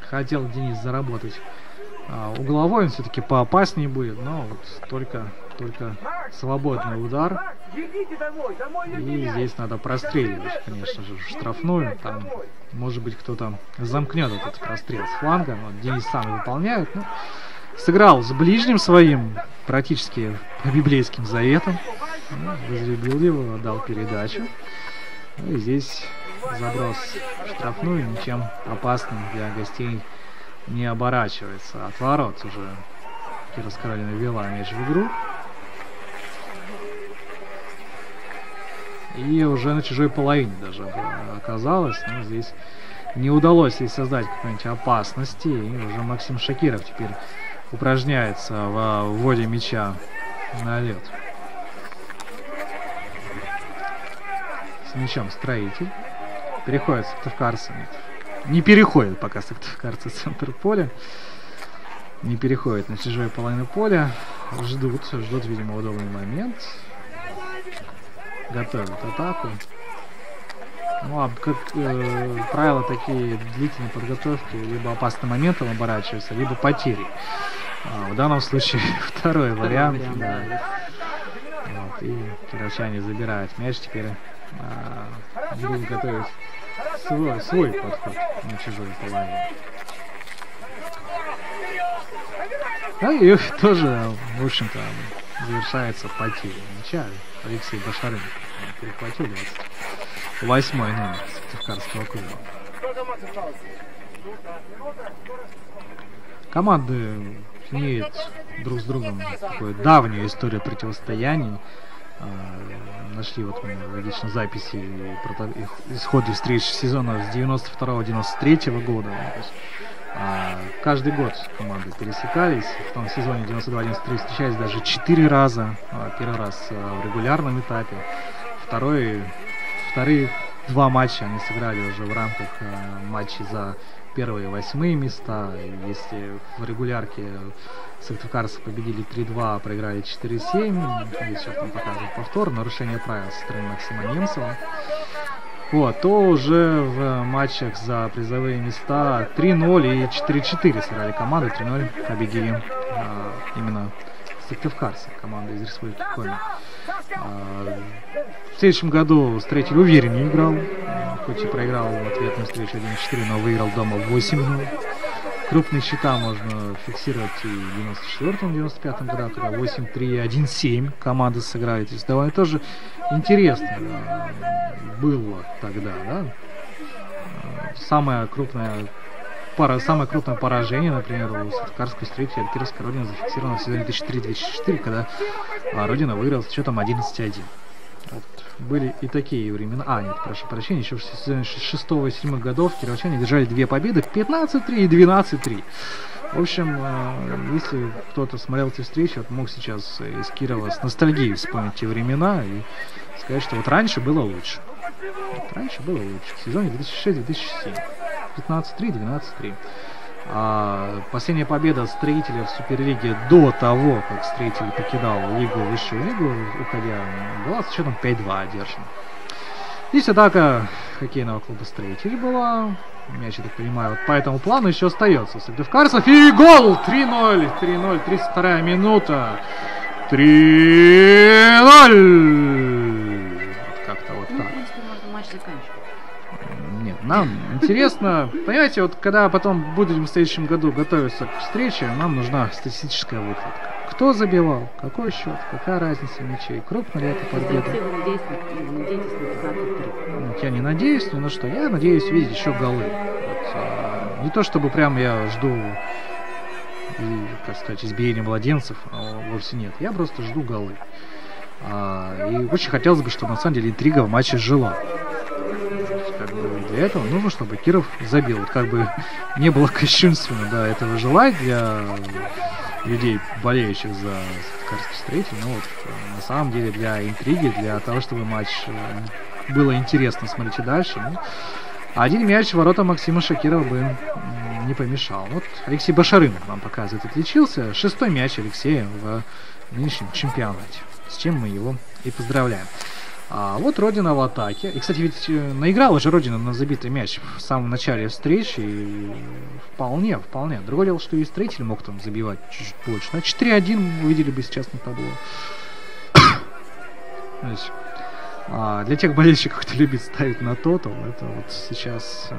Хотел Денис заработать угловой, он все-таки поопаснее будет, но вот только свободный удар. И здесь надо простреливать, конечно же, в штрафную. Там, может быть, кто-то замкнет этот прострел с фланга. Вот Денис сам выполняет. Ну, сыграл с ближним своим, практически по библейским заветам. Возлюбил его, отдал передачу. И здесь заброс в штрафную ничем опасным для гостей не оборачивается. От ворот уже Кировская Родина вела мяч в игру. И уже на чужой половине даже оказалось. Но здесь не удалось ей создать какой-нибудь опасности. И уже Максим Шакиров теперь упражняется в вводе мяча на лед. С мячом Строитель. Переходит Сыктывкарцы. Не переходит пока Сыктывкарцы в центр поля. Не переходит на чужую половину поля. Ждут, видимо, удобный момент. Готовят атаку. Ну, а как правило, такие длительные подготовки либо опасным моментом оборачиваются, либо потерей. В данном случае второй вариант. Да. Вот, и кировчане забирают мяч. Теперь будут готовить свой подход на чужую половину. Да, и тоже, в общем-то, завершается потеря мяча. Алексей Башарин перехватил 28-й номер Сыктывкарского клуба. Команды имеют друг с другом такую давнюю историю противостояний. Нашли вот мы логично записи исхода встреч сезона с 92-93 года. Каждый год команды пересекались. В том сезоне 92-93 встречались даже 4 раза. Первый раз в регулярном этапе. Вторые 2 матча они сыграли уже в рамках матчей за первые 8 места. Если в регулярке Сыктывкарцы победили 3-2, проиграли 4-7. Здесь сейчас нам показывают повтор. Нарушение правил со стороны Максима Немцева. Вот, то уже в матчах за призовые места 3-0 и 4-4 сыграли команды. 3-0 победили именно Сыктывкарцы, команда из Республики Коми. В следующем году Строитель увереннее играл, хоть и проиграл в ответную встречу 1-4, но выиграл дома 8-0. Крупные счета можно фиксировать и в 94-95 году, когда 8-3 и 1-7 команды сыграли. То есть довольно тоже интересно было тогда, да? Самое крупное поражение, например, у Сыктывкарской Строителя Кировская Родина зафиксирована в сезоне 2003-2004, когда Родина выиграла с счетом 11-1. Вот. Были и такие времена. Нет, прошу прощения, еще в сезоне 6-7 годов кировчане держали 2 победы, 15-3 и 12-3. В общем, если кто-то смотрел эти встречи, вот мог сейчас из Кирова с ностальгией вспомнить те времена и сказать, что вот раньше было лучше. В сезоне 2006-2007. 15-3, 12-3. Последняя победа Строителя в Суперлиге до того, как Строитель покидал высшую лигу, уходя, была с счетом 5-2 одержана. Здесь атака хоккейного клуба Строитель была. Мяч, я так понимаю, вот по этому плану еще остается. Сыктывкарцев и гол! 3-0, 32-я минута. 3-0! Как-то вот так. Матч заканчивается. Нет, нам интересно, понимаете, вот когда потом будем в следующем году готовиться к встрече, нам нужна статистическая выкладка. кто забивал, какой счет, какая разница мячей, крупно ли это победа. Я не надеюсь, ни на что. Я надеюсь видеть еще голы. Вот, не то чтобы прям я жду, и, как сказать, избиения младенцев, вовсе нет. Я просто жду голы. И очень хотелось бы, чтобы на самом деле интрига в матче жила. Как бы для этого нужно, чтобы Киров забил. Вот как бы не было кощунственно, да, этого желать для людей, болеющих за Сыктывкарский Строитель. Но вот на самом деле для интриги, для того, чтобы матч было интересно смотреть и дальше. Ну, один мяч в ворота Максима Шакирова бы не помешал. Вот Алексей Башарынов нам показывает, отличился. 6-й мяч Алексея в нынешнем чемпионате. С чем мы его и поздравляем. А вот Родина в атаке. И, кстати, ведь наиграла же Родина на забитый мяч в самом начале встречи. И вполне. Другое дело, что и Строитель мог там забивать чуть больше. На 4-1 мы увидели бы сейчас на табло. Для тех болельщиков, кто любит ставить на тотал, это вот сейчас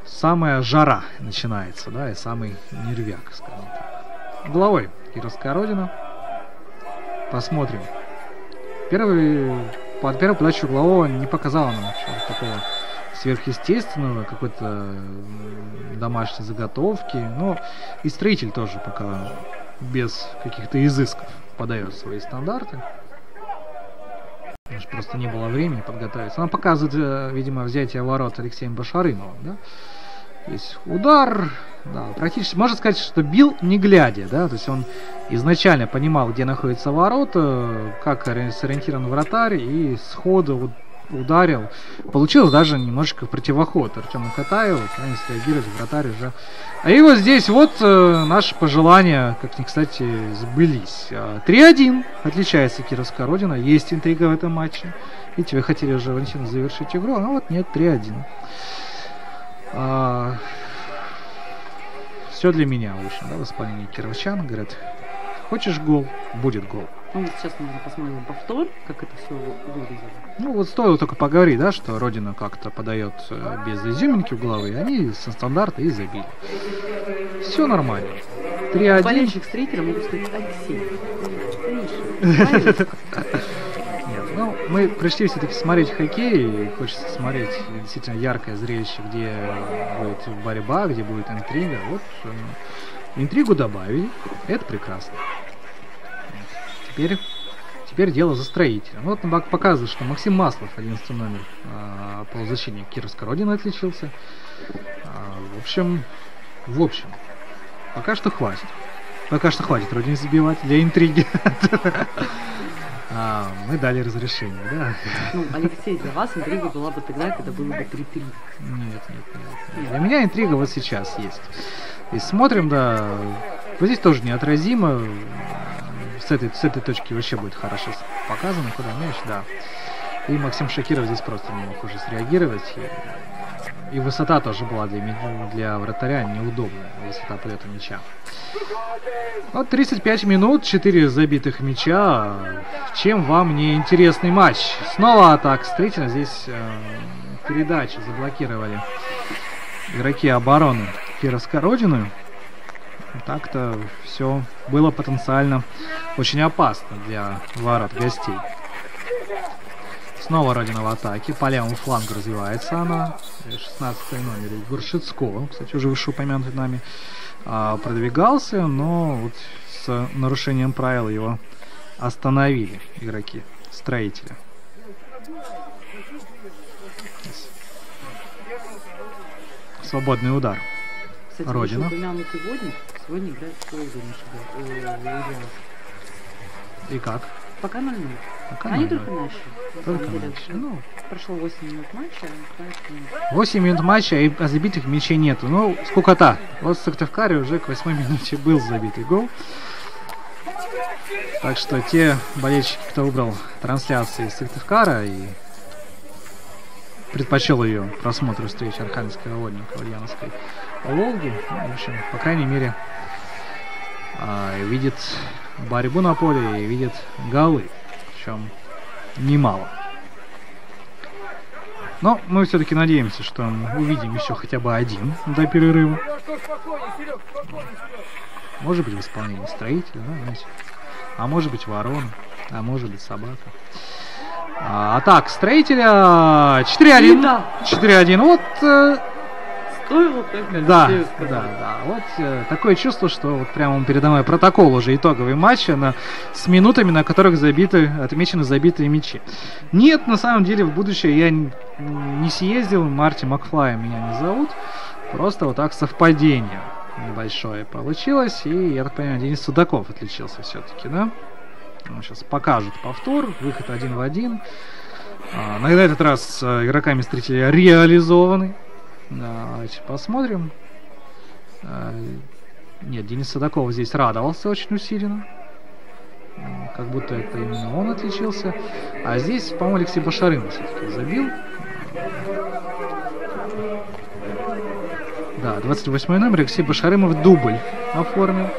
самая жара начинается, да, и самый нервяк, скажем так. Головой Кировская Родина. Посмотрим. Первую подачу углового не показала нам ничего такого сверхъестественного, какой-то домашней заготовки. Но и Строитель тоже пока без каких-то изысков подает свои стандарты. Просто не было времени подготовиться. Она показывает, видимо, взятие ворот Алексеем Башарыновым, да? Есть удар, да, практически, можно сказать, что бил не глядя, да, то есть он изначально понимал, где находятся ворота, как сориентирован вратарь, и сходу ударил. Получилось даже немножечко противоход Артему Катаеву, правильно среагировать, вратарь уже. И вот здесь вот наши пожелания, как ни кстати, сбылись. 3-1 отличается Кировская Родина, есть интрига в этом матче. Видите, вы хотели уже, Валентина, завершить игру, а вот нет, 3-1. Все для меня, в общем, да, в исполнении кировчан. Говорят, хочешь гол, будет гол. Ну, сейчас мы посмотрим повтор, как это все выглядело. Ну, вот стоило только поговорить, да, что Родина как-то подает без изюминки угловые, они со стандарта и забили. Все нормально. 3-1. Болельщик Строителя, могу сказать, Алексей. Ну, мы пришли все-таки смотреть хоккей, и хочется смотреть действительно яркое зрелище, где будет борьба, где будет интрига. Вот интригу добавили, это прекрасно. Теперь дело за Строителем. Вот показывает, что Максим Маслов, 11 номер, полузащитник Кировской Родины, отличился. В общем, пока что хватит. Родине забивать для интриги. Мы дали разрешение, да? Ну, Алексей, для вас интрига была бы тогда, когда было бы 3-3. Нет. Для меня интрига вот сейчас есть. И смотрим, да, вот здесь тоже неотразимо. С этой точки вообще будет хорошо показано, куда мяч, да. И Максим Шакиров здесь просто не мог уже среагировать. И высота тоже была для вратаря неудобная, высота полета мяча. Вот 35 минут, 4 забитых мяча. Чем вам не интересный матч? Снова атака Строителя. Здесь передачи заблокировали игроки обороны Кировской Родины. Так-то все было потенциально очень опасно для ворот гостей. Снова Родина в атаке. По левому флангу развивается она. 16-й номер Егор Шицко, кстати, уже вышеупомянутый нами, продвигался, но вот с нарушением правил его остановили игроки Строителя. Свободный удар. Кстати, Родина. Сегодня играет Ульяновск. И как? Пока 0-0. Они только начали. Ну, прошло 8 минут матча. 8 минут матча, и забитых мячей нету. Ну, скукота. Вот в Сыктывкаре уже к 8 минуте был забитый гол. Так что те болельщики, кто выбрал трансляцию из Сыктывкара и предпочел ее просмотру встречи Архангельского Водника в Ульяновской Волге, ну, в общем, по крайней мере, видит борьбу на поле и видит голы, причем немало. Но мы все-таки надеемся, что мы увидим еще хотя бы один до перерыва. Может быть, в исполнении строителя, да, знаете. А может быть, ворона, а может быть, собака. А так, строителя 4-1. Да. 4-1. Вот... Стоило только да, Алексею сказать. да. Вот такое чувство, что вот прямо передо мной протокол уже итоговый матч с минутами, на которых отмечены забитые мячи. Нет, на самом деле, в будущее я не съездил, Марти Макфлай меня не зовут. Просто вот так совпадение небольшое получилось. И, я так понимаю, Денис Судаков отличился все-таки, да? Ну, сейчас покажут повтор, выход 1 в 1. На этот раз игроками строителя реализованы. Давайте посмотрим. Нет, Денис Судаков здесь радовался очень усиленно. Как будто это именно он отличился. А здесь, по-моему, Алексей Башарымов все-таки забил. Да, 28 номер, Алексей Башарымов дубль оформил.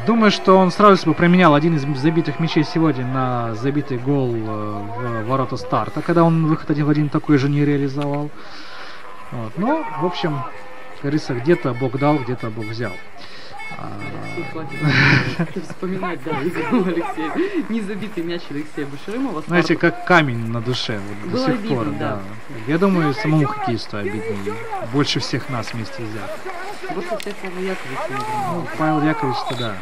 Думаю, что он сразу бы променял один из забитых мячей сегодня на забитый гол в ворота Старта, когда он выход 1 в 1 такой же не реализовал. Вот. Но, в общем, как говорится, где-то Бог дал, где-то Бог взял. Вспоминать, да, игру Алексея. Незабитый мяч Алексея Башарымова. Знаете, как камень на душе вот, до сих пор. Да. Я думаю, самому хоккеисту обиднее. Больше всех нас вместе взят. Больше всех Павел Яковлевич. Павел Яковлевич-то да.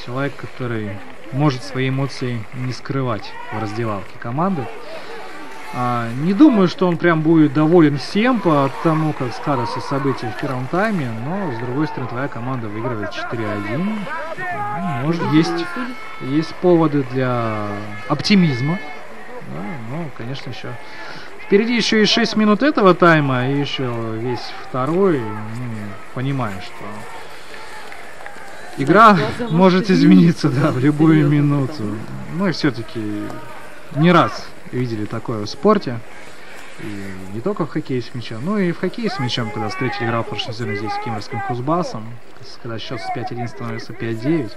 Человек, который может свои эмоции не скрывать в раздевалке команды. Не думаю, что он прям будет доволен всем по тому, как складываются события в первом тайме, но, с другой стороны, твоя команда выигрывает 4-1. Может, есть поводы для оптимизма. Да, но, конечно, впереди еще и 6 минут этого тайма, и еще весь второй. Понимаем, что игра может измениться, в любую минуту. Мы все-таки не раз видели такое в спорте. И не только в хоккее с мячом, но и в хоккее с мячом, когда Строитель играл в прошлом сезоне здесь с Кемеровским Кузбассом, когда счет с 5-1 становится 5-9.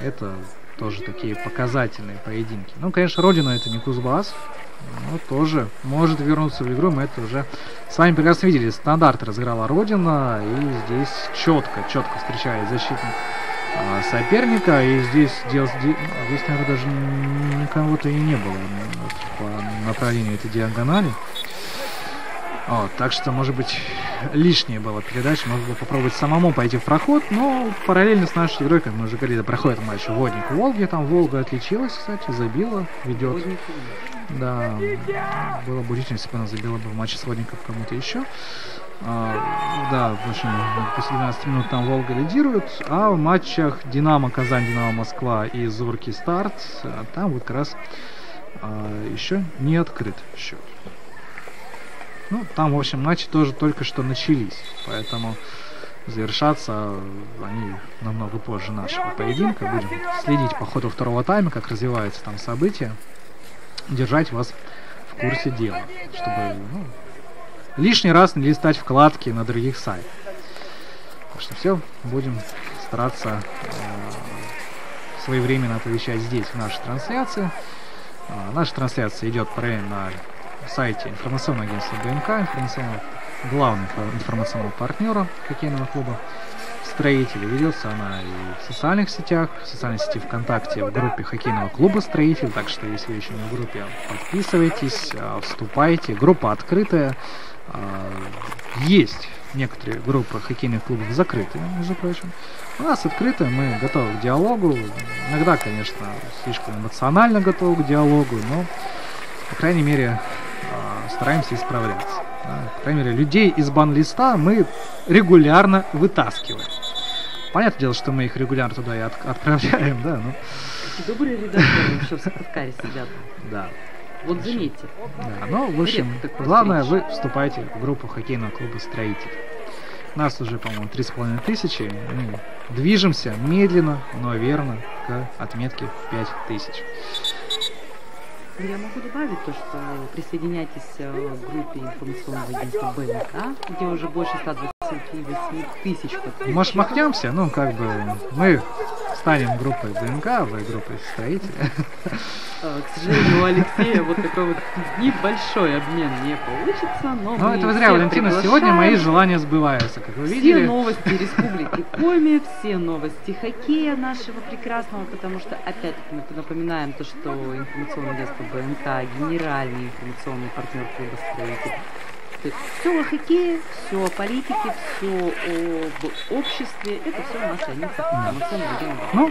Это тоже такие показательные поединки. Ну, конечно, Родина это не Кузбасс, но тоже может вернуться в игру. Мы это уже с вами прекрасно видели. Стандарт разыграла Родина, и здесь четко встречает защитник соперника, и здесь, наверное, даже никого-то и не было по направлению этой диагонали. Так что, может быть, лишнее было передача, можно было попробовать самому пойти в проход, но параллельно с нашей игрой, как мы уже говорили, проходит матч Водник Волги, там Волга отличилась, кстати, забила, ведет. Да, было бы удивительно, если бы она забила бы в матче с Водником кому-то еще. Да, в общем, после 12 минут там Волга лидирует, а в матчах Динамо Казань, Динамо Москва и Зоркий Старт, там вот как раз еще не открыт счет. Там, в общем, матчи тоже только что начались, поэтому завершаться они намного позже нашего поединка. Будем следить по ходу второго тайма, как развиваются там события, держать вас в курсе дела, чтобы лишний раз не листать вкладки на других сайтах. Так что все, будем стараться своевременно оповещать здесь, в нашей трансляции. Наша трансляция идет параллельно на сайте информационного агентства БМК, главного информационного партнера хоккейного клуба «Строители». Ведется она и в социальных сетях, в социальной сети ВКонтакте, в группе хоккейного клуба «Строитель». Так что, если вы еще не в группе, подписывайтесь, вступайте. Группа открытая. Есть некоторые группы хоккейных клубов закрытые, между прочим. У нас открытая, мы готовы к диалогу. Иногда, конечно, слишком эмоционально готовы к диалогу, но, по крайней мере, стараемся исправляться. Да? По крайней мере, людей из бан-листа мы регулярно вытаскиваем. Понятное дело, что мы их регулярно туда и отправляем, да, но... Добрые редакторы еще в Спорткаре сидят. Да. Вот заметьте. Да, в общем, главное, вы вступаете в группу хоккейного клуба «Строитель». Нас уже, по-моему, 3500. Мы движемся медленно, но верно к отметке 5000. Я могу добавить то, что присоединяйтесь к группе информационного агентства БМК, где уже больше 128 тысяч подписчиков. Может, махнемся? Мы станем группой БНК, вы группой строителей. К сожалению, у Алексея вот такой вот небольшой обмен не получится, но это вы зря, Валентина, сегодня мои желания сбываются, как вы видели. Все новости Республики Коми, все новости хоккея нашего прекрасного, потому что, опять-таки, мы напоминаем то, что информационное агентство БНК, генеральный информационный партнер клуба «Строитель». Все о хоккее, все о политике, все об обществе, это все наши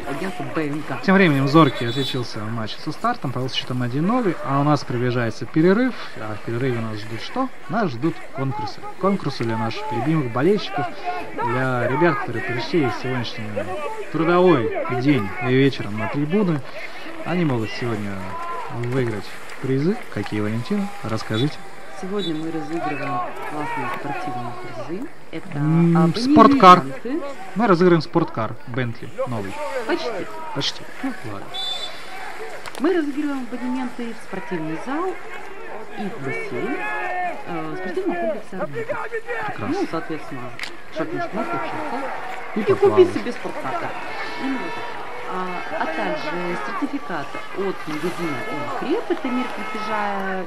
агентство БНК. Тем временем Зоркий отличился в матче со стартом, провел с счетом 1-0, а у нас приближается перерыв, а в перерыве нас ждут что? Нас ждут конкурсы. Конкурсы для наших любимых болельщиков, для ребят, которые пришли сегодняшний трудовой день и вечером на трибуны. Они могут сегодня выиграть призы. Какие, Валентина? Расскажите. Сегодня мы разыгрываем классные спортивные призы. Это спорткар. Мы разыгрываем спорткар Бентли новый. Почти. Ладно. Мы разыгрываем абонементы в спортивный зал и в бассейн спортивного комплекса «Орбита». Прекрасно. Ну, соответственно, шагнуть на и купить себе спорткар. А также сертификат от магазина «М-Креп». Это мир крепежа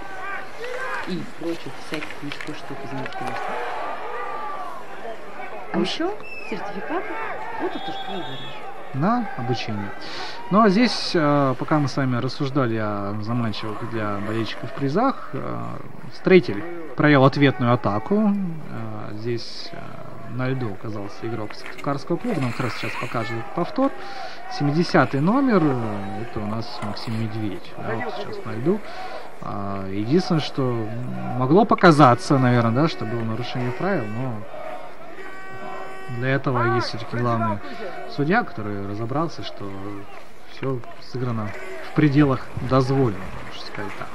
и прочих всяких мужской штук, извините, конечно. А еще сертификат от автошколы «Гараж». На обучение. Ну а здесь, пока мы с вами рассуждали о заманчивых для болельщиков призах, Строитель провел ответную атаку. Здесь на льду оказался игрок Сыктывкарского клуба. Нам как раз сейчас покажет повтор. 70-й номер, это у нас Максим Медведь. Да, вот сейчас на льду. Единственное, что могло показаться, наверное, да, что было нарушение правил, но для этого есть все-таки главный судья, который разобрался, что все сыграно в пределах дозволенного, можно сказать так.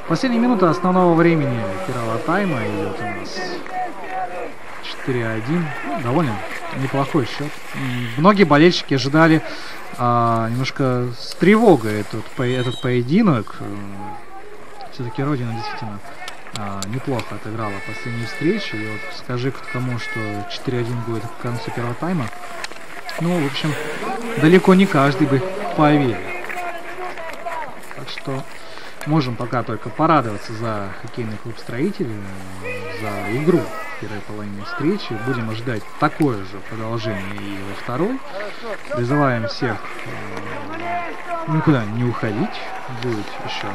Последняя минута основного времени первого тайма идет у нас 4-1. Довольно неплохой счет. Многие болельщики ожидали немножко с тревогой этот поединок. Все-таки Родина действительно неплохо отыграла последнюю встречу. И вот скажи кому, что 4-1 будет к концу первого тайма. Ну, в общем, далеко не каждый бы поверил. Так что можем пока только порадоваться за хоккейный клуб «Строитель», за игру в первой половине встречи. Будем ожидать такое же продолжение и во второй. Призываем всех никуда не уходить. Будет еще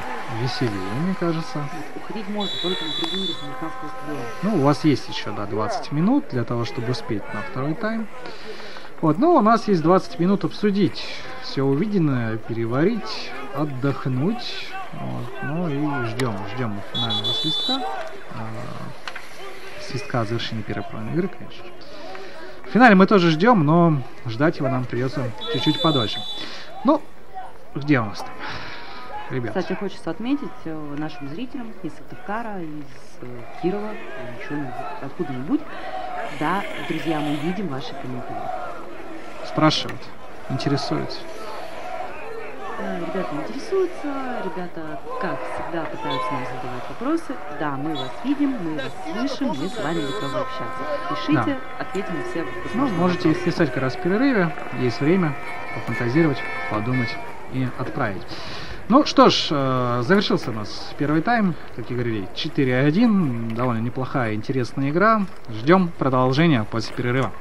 веселее, мне кажется. Уходить можно только на трибуне республиканского стадиона. Ну, у вас есть еще, 20 минут для того, чтобы успеть на второй тайм. Вот, ну, у нас есть 20 минут обсудить все увиденное, переварить, отдохнуть. Вот, ну и ждем финального свистка. Свистка завершения первой половины игры, конечно. В финале мы тоже ждем, но ждать его нам придется чуть-чуть подольше. Ну, где у нас там, ребят? Кстати, хочется отметить нашим зрителям из Сыктывкара, из Кирова, еще откуда-нибудь. Да, друзья, мы видим ваши комментарии. Спрашивают, интересуются. Ребята интересуются, ребята, как всегда, пытаются нам задавать вопросы. Да, мы вас видим, мы вас слышим, мы с вами готовы общаться. Пишите, ответим на все вопросы. Ну, можете их писать как раз в перерыве, есть время пофантазировать, подумать и отправить. Ну что ж, завершился у нас первый тайм, как и говорили, 4-1, довольно неплохая, интересная игра. Ждем продолжения после перерыва.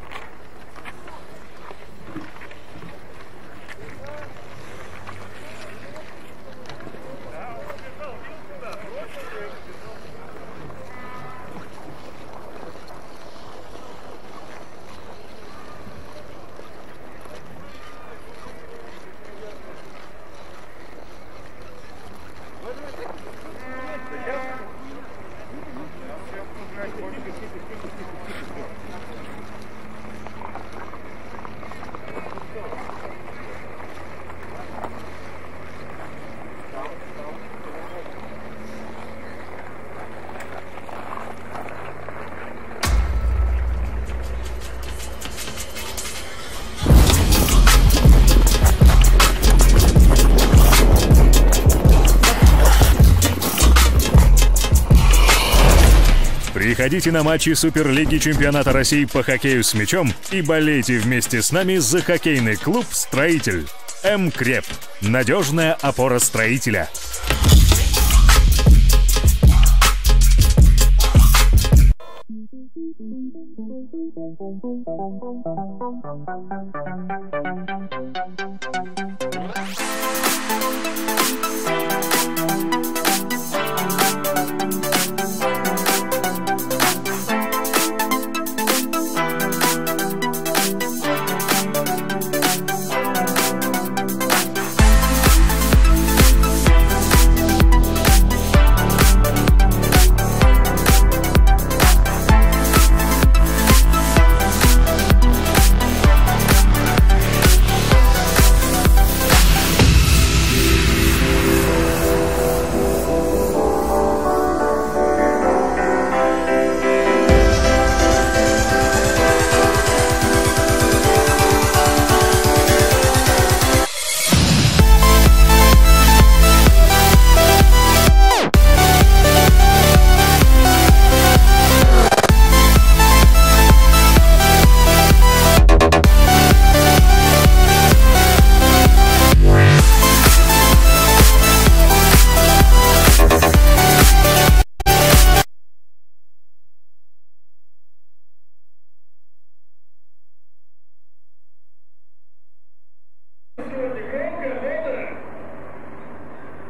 Приходите на матчи Суперлиги Чемпионата России по хоккею с мячом и болейте вместе с нами за хоккейный клуб «Строитель». МКреп. Надежная опора строителя.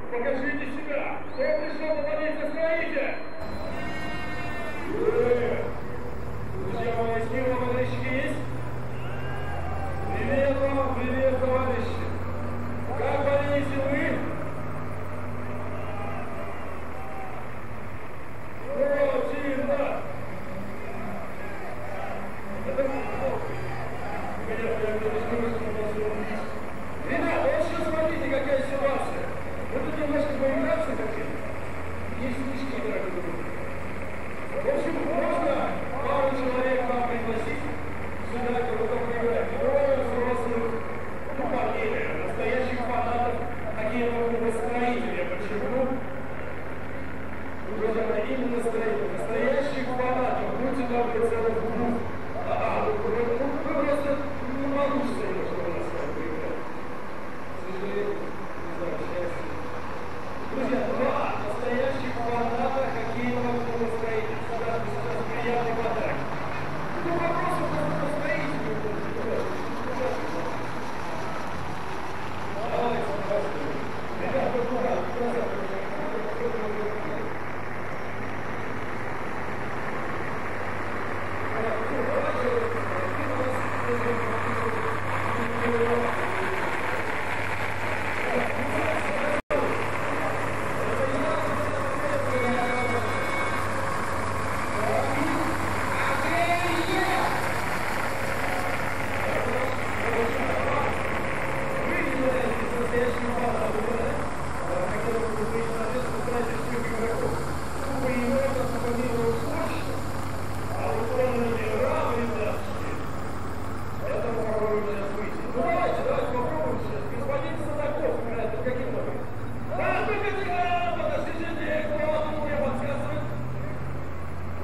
Покажите себя! Кто пришел поболеть за строителя? Друзья мои, с кем болельщики есть? Привет вам, привет, товарищи! Как болеете вы? Противно! Ребята, вот сейчас смотрите, какая ситуация. Вы тут немножко поиграться хотели? Есть снежки, дорогие друзья. В общем, можно пару человек вам пригласить сюда, кто только играет. Двое взрослых, парней, настоящих фанатов хоккейного клуба «Строителя». Почему? Друзья мои, именно «Строителя». Настоящих фанатов. Будьте добры, целых двух. Вы просто не получится немножко у нас поиграть. К сожалению, не знаю, счастье. Друзья, два настоящих фаната хоккейного клуба «Строитель». Сейчас приятный подарок. Ну, вопросов по «Строителю». Давайте, пожалуйста.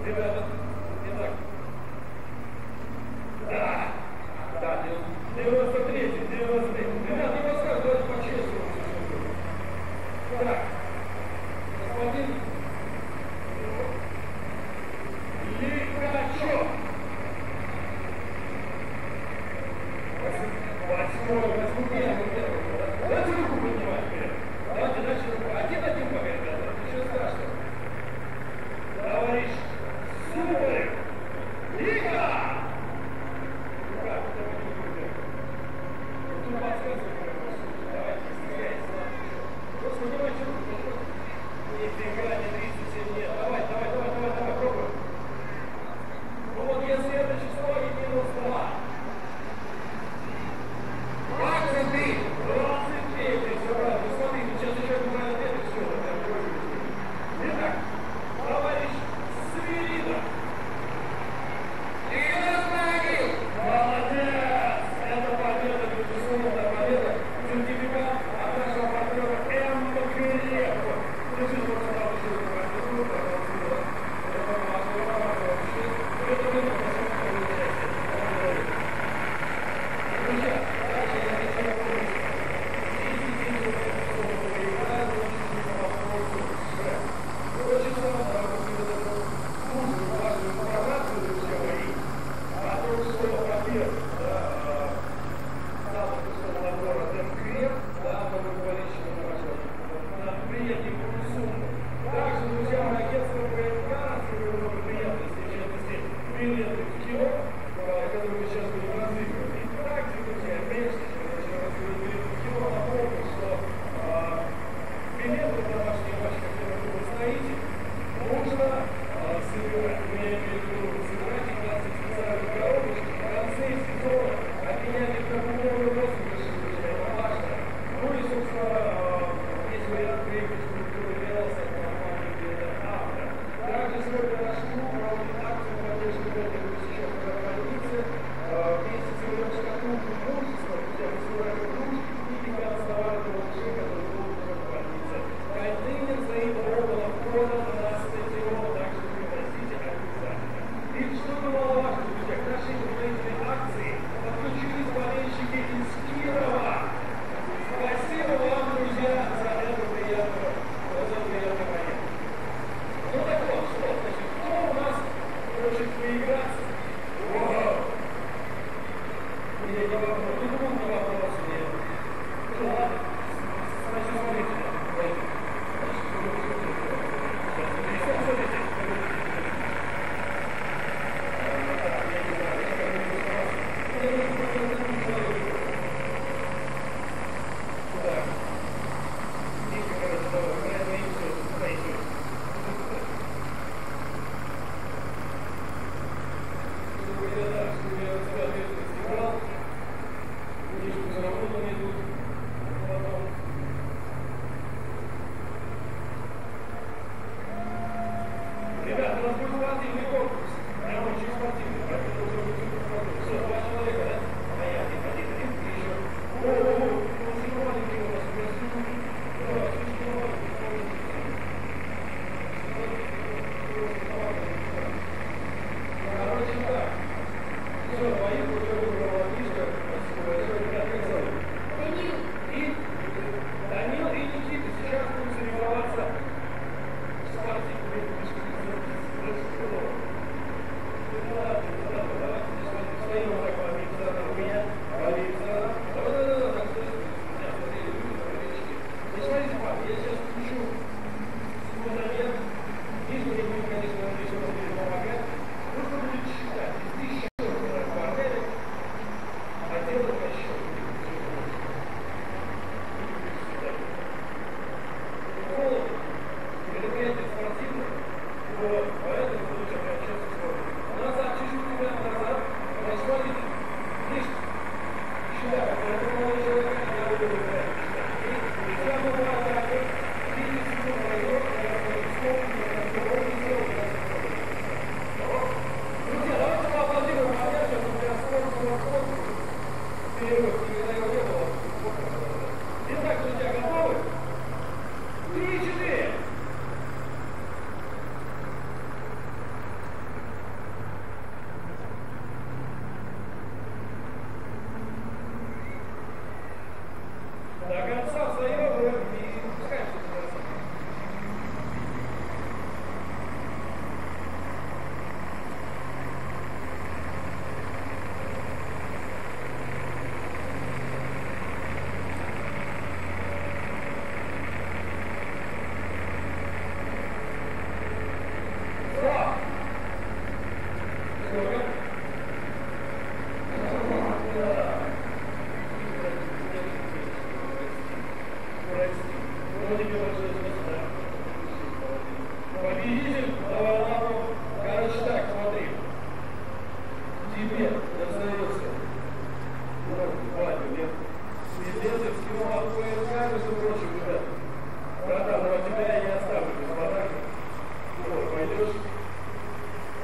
Ребята, назад.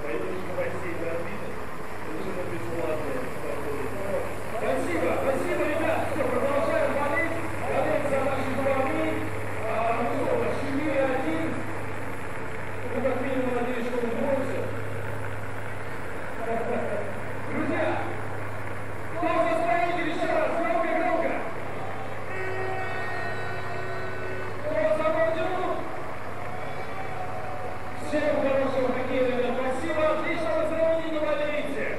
Пойдешь на бассейн разбитый. Друзья, кто за строитель еще раз? Громко! Кто за Бордюну? Всем хорошего хоккея, спасибо, отличного настроения, не болейте!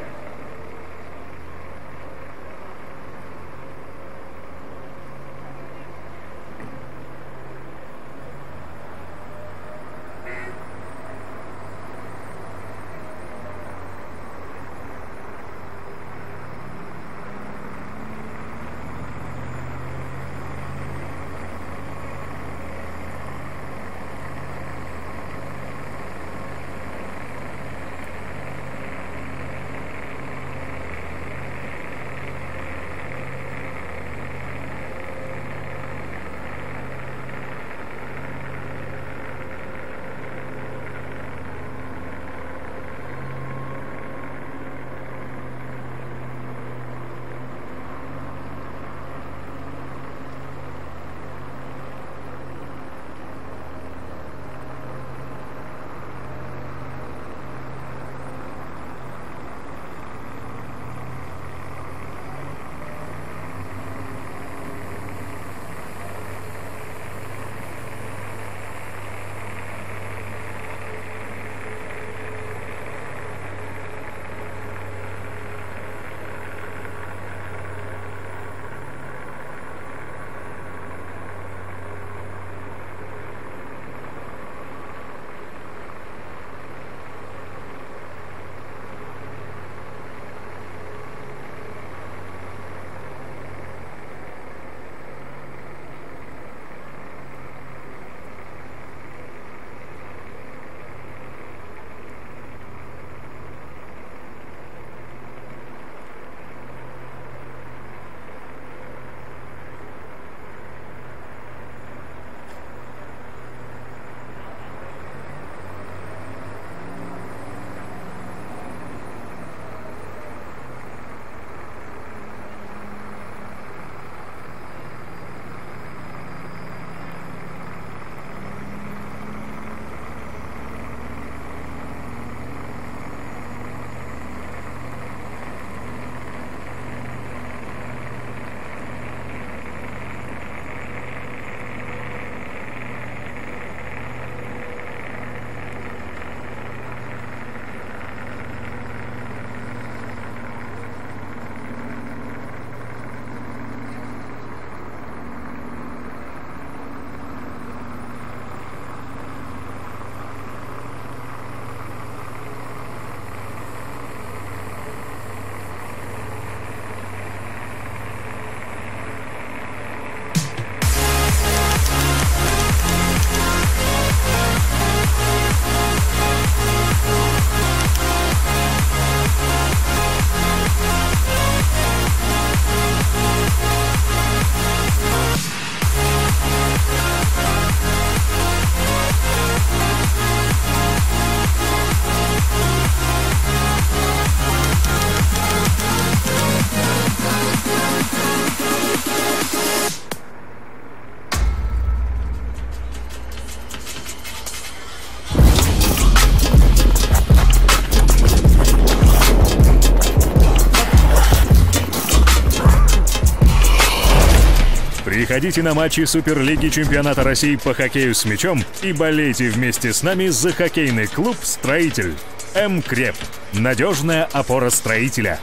Приходите на матчи Суперлиги Чемпионата России по хоккею с мячом и болейте вместе с нами за хоккейный клуб «Строитель». МКреп. Надежная опора строителя.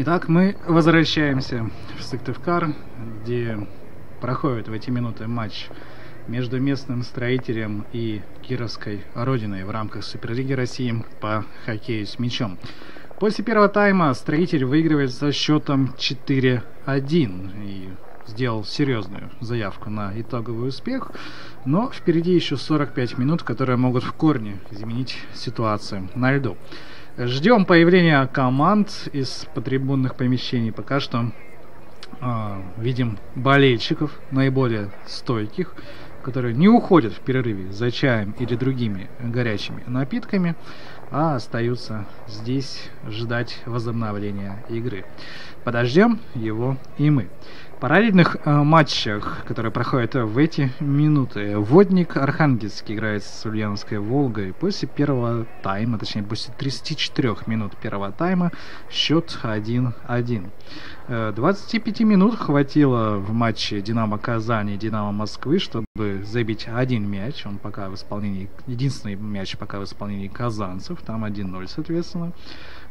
Итак, мы возвращаемся в Сыктывкар, где проходит в эти минуты матч между местным строителем и Кировской Родиной в рамках Суперлиги России по хоккею с мячом. После первого тайма строитель выигрывает со счетом 4-1 и сделал серьезную заявку на итоговый успех, но впереди еще 45 минут, которые могут в корне изменить ситуацию на льду. Ждем появления команд из потрибунных помещений. Пока что видим болельщиков, наиболее стойких, которые не уходят в перерыве за чаем или другими горячими напитками, а остаются здесь ждать возобновления игры. Подождем его и мы. В параллельных матчах, которые проходят в эти минуты, Водник Архангельский играет с Ульяновской Волгой. После первого тайма, точнее после 34 минут первого тайма, счет 1-1. 25 минут хватило в матче Динамо Казани и Динамо Москвы, чтобы забить один мяч. Он пока в исполнении, единственный мяч пока в исполнении казанцев, там 1-0 соответственно.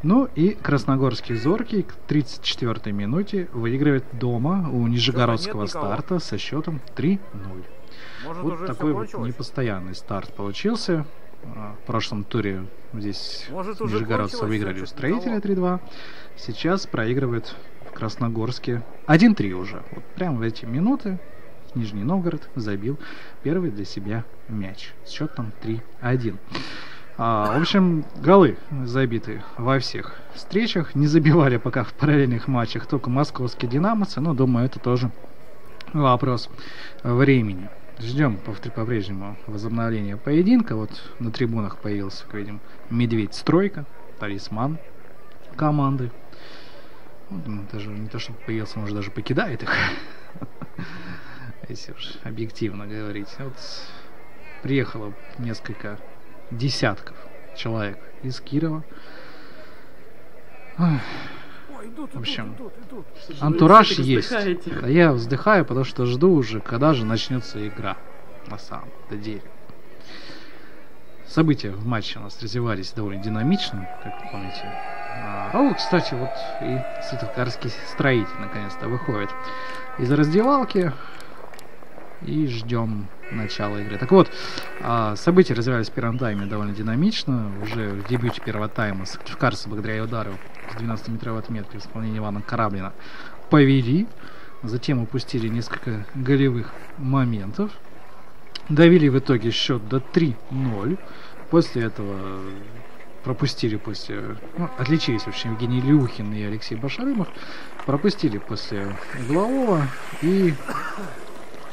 Ну и Красногорский Зоркий к 34-й минуте выигрывает дома у Нижегородского Старта со счетом 3-0. Вот такой вот непостоянный старт получился. В прошлом туре здесь нижегородцы выиграли у Строителя 3-2. Сейчас проигрывает в Красногорске 1-3 уже. Вот прямо в эти минуты Нижний Новгород забил первый для себя мяч с счетом 3-1. В общем, голы забиты во всех встречах. Не забивали пока в параллельных матчах только московские динамовцы, но думаю, это тоже вопрос времени. Ждем по-прежнему возобновления поединка. Вот на трибунах появился, как видим, Медведь Стройка, талисман команды. Даже не то, чтобы появился, может, даже покидает их. Если уж объективно говорить. Вот приехало несколько десятков человек из Кирова. В общем, антураж есть. А я вздыхаю, потому что жду уже, когда же начнется игра на самом-то деле. События в матче у нас развивались довольно динамично, как вы помните. Вот, кстати, вот и Сыктывкарский Строитель наконец-то выходит из раздевалки. И ждем начала игры. Так вот, события развивались в первом тайме довольно динамично. Уже в дебюте первого тайма сыктывкарцы благодаря удару с 12-метровой отметки в исполнении Ивана Кораблина повели. Затем упустили несколько голевых моментов. Довели в итоге счет до 3-0. После этого пропустили отличились, в общем, Евгений Люхин и Алексей Башарымов. Пропустили после углового, и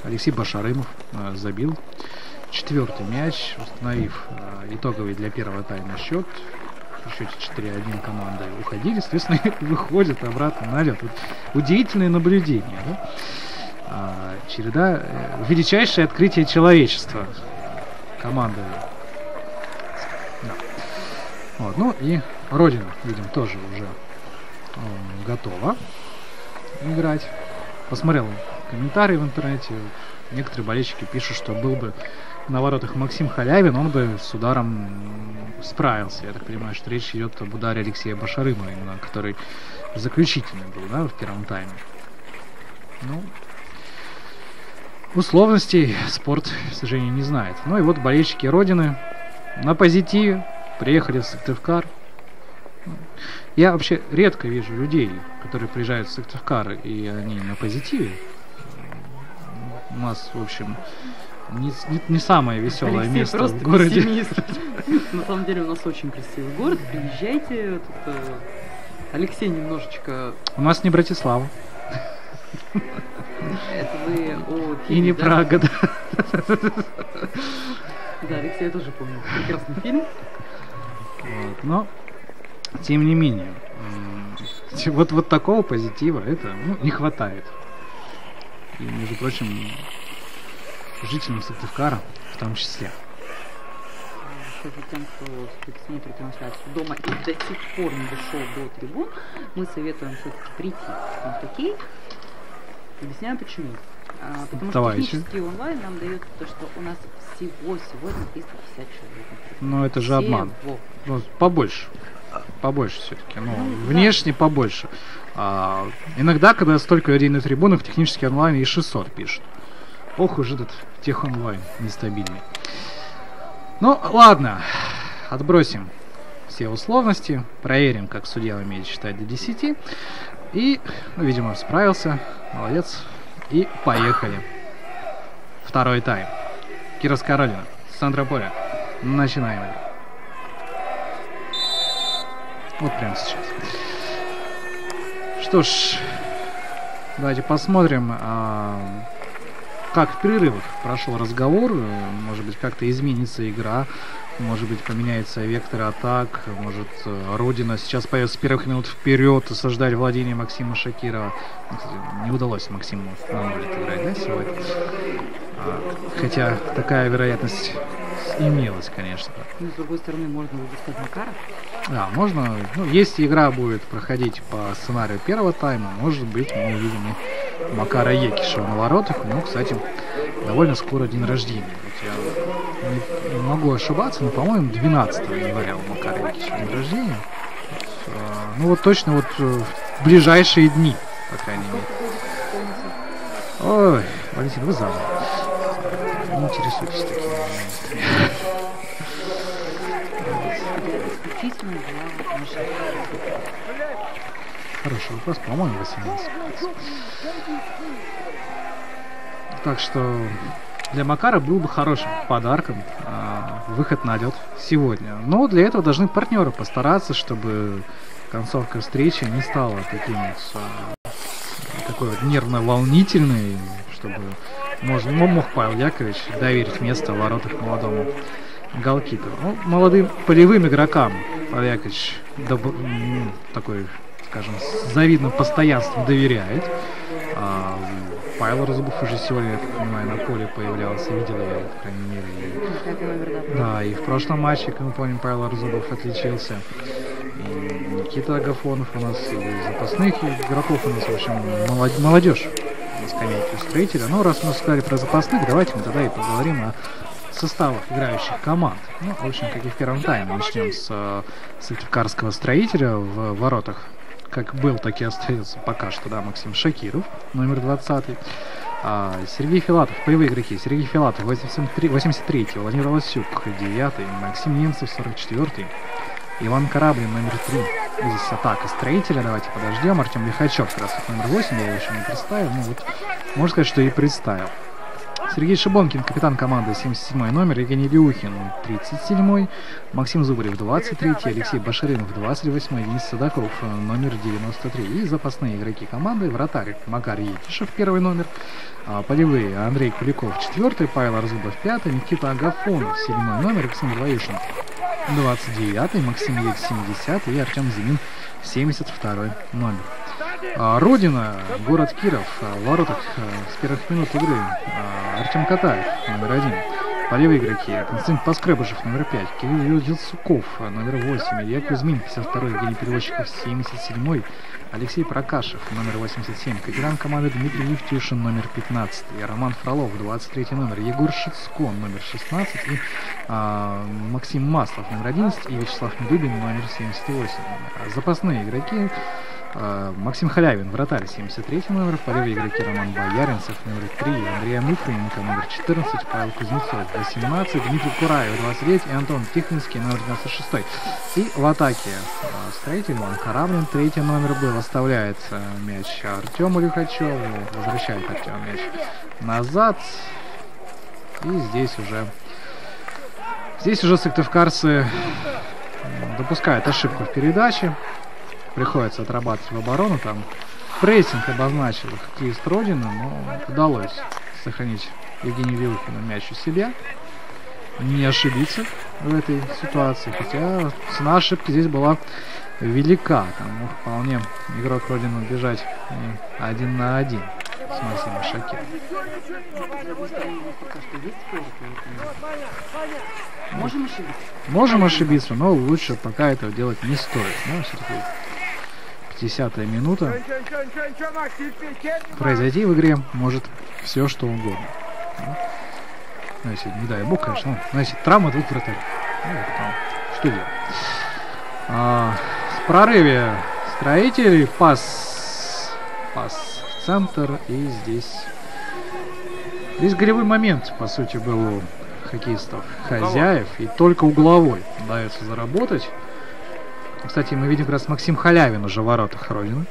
Алексей Башарымов забил 4-й мяч, установив итоговый для первого тайма счет. В счете 4-1 команды уходили, соответственно, выходят обратно на лед. Вот удивительное наблюдение. Да? Череда, величайшее открытие человечества. Команда. Да. Вот, ну и Родина, видим, тоже уже готова играть. Посмотрел комментарии в интернете. Некоторые болельщики пишут, что был бы на воротах Максим Халявин, он бы с ударом справился. Я так понимаю, что речь идет об ударе Алексея Башарымова, именно, который заключительный был, да, в первом тайме. Ну, условностей спорт, к сожалению, не знает. Ну и вот болельщики Родины на позитиве приехали в Сыктывкар. Я вообще редко вижу людей, которые приезжают в Сыктывкар, и они на позитиве. У нас, в общем, не самое веселое Алексей место в городе. На самом деле у нас очень красивый город. Приезжайте. Алексей немножечко... У нас не Братислава. Это вы о... И не Прага, да. Да, Алексей, я тоже помню. Прекрасный фильм. Но, тем не менее, вот такого позитива это не хватает. И, между прочим, жителям Сыктывкара в том числе. Скажу тем, кто смотрит трансляцию дома и до сих пор не дошел до трибун, мы советуем все-таки прийти на хоккей. Объясняю почему. Потому что технический онлайн нам дает то, что у нас всего сегодня 350 человек. Но это же обман. Побольше. побольше все-таки. Ну, внешне побольше. Иногда, когда столько людей на трибунах, технически онлайн и 600 пишут. Ох уж этот техонлайн нестабильный. Ну, ладно. Отбросим все условности. Проверим, как судья умеет считать до 10. И, ну, видимо, справился. Молодец. И поехали. Второй тайм. Кировская Родина. С центра поля. Начинаем. Вот прямо сейчас. Что ж, давайте посмотрим, как в перерывах прошел разговор. Может быть, как-то изменится игра. Может быть, поменяется вектор атак. Может, Родина сейчас пойдет с первых минут вперед осаждать владение Максима Шакирова. Кстати, не удалось Максиму на нуле играть, да, сегодня? Хотя такая вероятность имелась, конечно. Ну, с другой стороны, можно выпускать Макара. Да, можно. Ну, если игра будет проходить по сценарию первого тайма, может быть, мы увидим и Макара Екишева на воротах. У него, кстати, довольно скоро день рождения. Вот я не могу ошибаться, но, по-моему, 12 января у Макара Екишева день рождения. Ну вот точно вот в ближайшие дни, по крайней мере. Ой, Валентин, вы замуж. Не интересуйтесь такими моментами. Хороший вопрос, по-моему, 18. Так что для Макара был бы хорошим подарком выход на лед сегодня. Но для этого должны партнеры постараться, чтобы концовка встречи не стала такой вот нервно-волнительной, чтобы мог Павел Яковлевич доверить место в воротах молодому голкиперу. Ну, молодым полевым игрокам Павел Яковлевич такой, скажем, с завидным постоянством доверяет. Павел Разубов уже сегодня, я так понимаю, на поле появлялся, видел я, по крайней мере. Да, и в прошлом матче, как мы помним, Павел Разубов отличился. И Никита Агафонов у нас, и запасных игроков у нас, в общем, молодежь на скамейке у Строителя. Но раз мы сказали про запасных, давайте мы тогда и поговорим о составах играющих команд. Ну, в общем, как и в первом тайме. Начнем с Сыктывкарского Строителя в воротах. Как был, так и остается пока что, да, Максим Шакиров, номер 20. Сергей Филатов, боевые игроки. Сергей Филатов, 83-й, Владимир Лосюк, 9-й, Максим Немцев, 44-й. Иван Кораблин, номер 3. Здесь атака Строителя, давайте подождем. Артем Лихачев, как раз номер 8, я его еще не представил. Ну вот, можно сказать, что и представил. Сергей Шибонкин, капитан команды, 77 номер, Евгений Люхин, 37-й, Максим Зубарев, 23-й, Алексей Баширинов, 28-й, Денис Садаков, номер 93. И запасные игроки команды: вратарь Макар Екишев, 1 номер, полевые: Андрей Куликов, 4-й, Павел Арзубов, 5-й, Никита Агафонов, 7 номер, Александр Лаишин, 29-й, Максим Ель, 70-й и Артем Зимин, 72-й номер. Родина, город Киров, в воротах с первых минут игры Артем Катаев, номер 1. Полевые игроки: Константин Поскребышев, номер 5, Кирилл Юсуков, номер 8, Илья Кузьмин, 52-й, Евгений Перевозчиков, 77-й, Алексей Прокашев, номер 87, капитан команды Дмитрий Евтюшин, номер 15, Роман Фролов, 23-й номер, Егор Шицко, номер 16, и Максим Маслов, номер 11, и Вячеслав Медубин, номер 78. Запасные игроки: Максим Халявин, вратарь, 73 номер, полевые игроки: Роман Бояринцев, номер 3, Андрей Амуфриенко, номер 14, Павел Кузнецов, 18, Дмитрий Кураев, 23, и Антон Тихвинский, номер 96. И в атаке Строитель, Иван Кораблин, 3 номер был, оставляет мяч Артему Люхачеву, возвращает Артем мяч назад. И здесь уже сыктывкарцы допускают ошибку в передаче. Приходится отрабатывать в оборону. Там прессинг обозначил хоккеист Родины, но удалось сохранить Евгению Вилухину мяч у себя. Не ошибиться в этой ситуации. Хотя цена ошибки здесь была велика. Там мог вполне игрок Родины бежать 1 на 1 с Максимом Шакировым. Можем ошибиться? Можем ошибиться, но лучше пока этого делать не стоит. Ну, все-таки 50-я минута. Произойти в игре может все, что угодно. Ну, если, не дай бог, конечно. Но если травма двух вратарей. Ну, что делать? в прорыве строителей. Пас в центр. И здесь голевой момент, по сути, был у хоккеистов хозяев. И только угловой удается заработать. Кстати, мы видим как раз Максим Халявин уже в воротах Родины.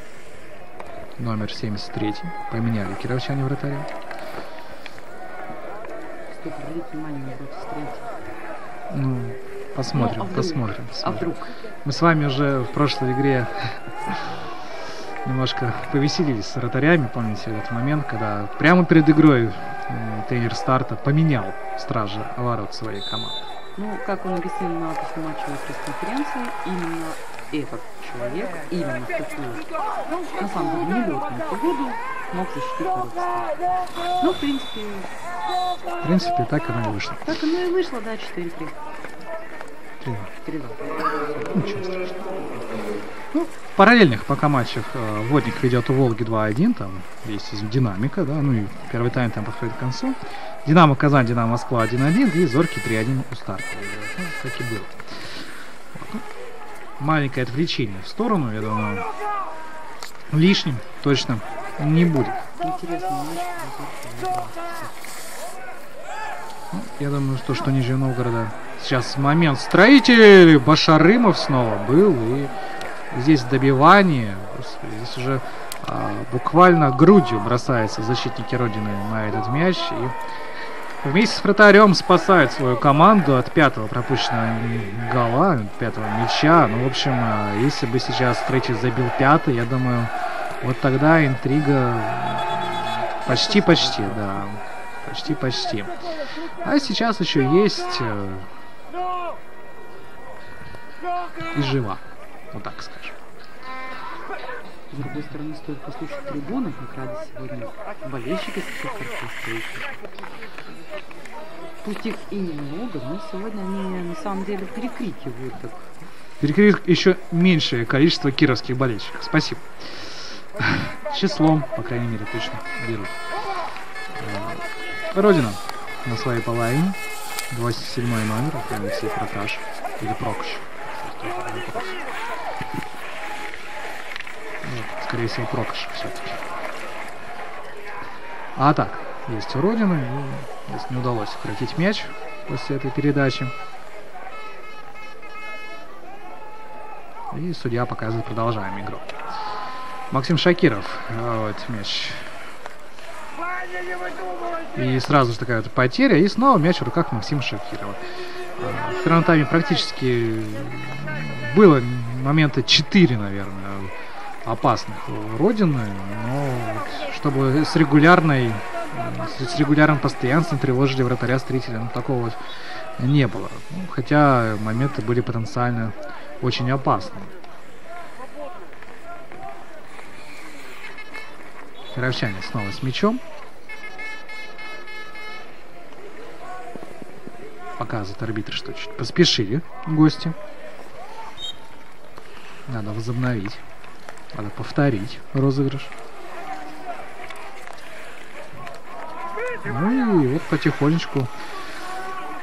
Номер 73. Поменяли кировчане вратаря. Стоит обратить внимание на ворота строителей. Ну, посмотрим. А вдруг? Мы с вами уже в прошлой игре немножко повеселились с вратарями. Помните этот момент, когда прямо перед игрой тренер старта поменял стражи ворот своей команды? Ну, как он объяснил на послематчевой пресс-конференции, именно этот человек, именно в такую, на самом деле, нелетную погоду мог защитить ворота. Ну, в принципе, так оно и вышло. Так оно и вышло, да, 4-3. 3-2. Ничего страшного. Ну, в параллельных пока матчах Водник ведет у Волги 2-1, там есть динамика, да, ну и первый тайм там подходит к концу. Динамо Казань, Динамо Москва 1-1 и Зорки 3-1 у старта. Ну, так и было. Вот. Маленькое отвлечение в сторону, я думаю, лишним точно не будет. Интересный матч. Ну, я думаю, что Нижнего Новгорода сейчас момент строителей. Башарымов снова был, и здесь добивание. Господи, здесь уже буквально грудью бросаются защитники Родины на этот мяч. И вместе с вратарем спасают свою команду от пятого пропущенного гола, пятого мяча. Ну, в общем, если бы сейчас строитель забил пятый, я думаю, вот тогда интрига почти-почти, да. Почти-почти. А сейчас еще есть и жива. Вот так скажем. С другой стороны, стоит послушать трибуны, как рады сегодня болельщики с таких строителей. Пусть их и немного, но сегодня они на самом деле перекрикивают так. Перекрикивают еще меньшее количество кировских болельщиков. Спасибо. Числом, по крайней мере, точно берут. Родина на своей половине. 27 номер. Это Алексей Прокаш. Или Прокаш. Нет, скорее всего, Прокаш все-таки. А так, есть у Родины. И здесь не удалось сократить мяч после этой передачи. И судья показывает, продолжаем игру. Максим Шакиров вот мяч. И сразу же такая вот потеря. И снова мяч в руках Максима Шакирова. В первом тайме практически было момента 4, наверное, опасных у Родины. Но чтобы с регулярным постоянством тревожили вратаря строителя, ну, такого вот не было. Ну, хотя моменты были потенциально очень опасными. Кировчане снова с мячом. Показывает арбитр, что чуть поспешили гости. Надо возобновить. Надо повторить розыгрыш. Ну и вот потихонечку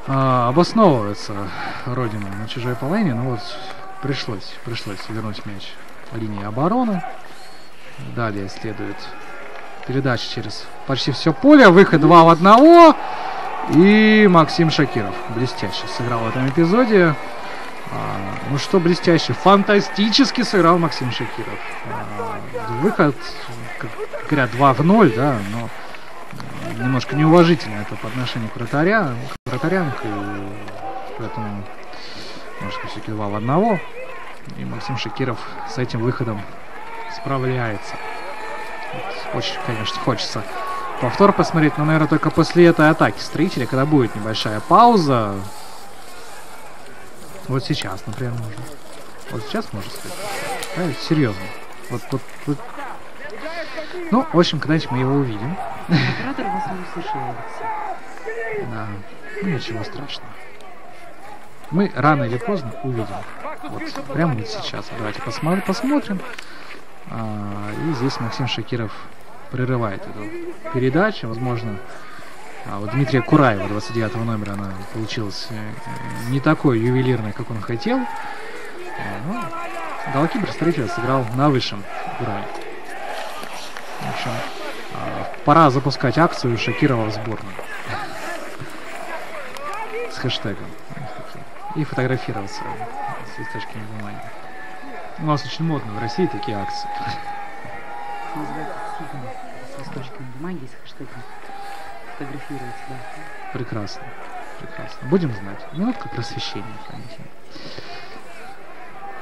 обосновывается Родина на чужой половине. Но вот пришлось вернуть мяч по линии обороны. Далее следует передача через почти все поле. Выход 2 в 1. И Максим Шакиров блестяще сыграл в этом эпизоде. Ну что блестяще, фантастически сыграл Максим Шакиров. Выход, как говорят, 2 в 0, да, но немножко неуважительно это по отношению к вратарям, поэтому, может быть, все-таки 2 в 1. И Максим Шакиров с этим выходом справляется. Вот, очень, конечно, хочется повтор посмотреть, но, наверное, только после этой атаки строителя, когда будет небольшая пауза. Вот сейчас, например, можно. Вот сейчас можно сказать. Да, серьезно. Вот. Ну, в общем, когда-нибудь мы его увидим. Оператор вас не услышал, Алексей. Да, ну ничего страшного. Мы рано или поздно увидим. Вот, прямо вот сейчас. Давайте посмотрим. И здесь Максим Шакиров прерывает эту передачу. Возможно, у Дмитрия Кураева, 29 номера, она получилась не такой ювелирной, как он хотел. Ну, голкипер Строителя сыграл на высшем уровне. В общем, пора запускать акцию Шакирова в сборную. С хэштегом. И фотографироваться с листочками бумаги. У нас очень модно в России такие акции. Называется сигнал. С листочками бумаги и с хэштегом фотографироваться, да. Прекрасно. Прекрасно. Будем знать. Минутка просвещения.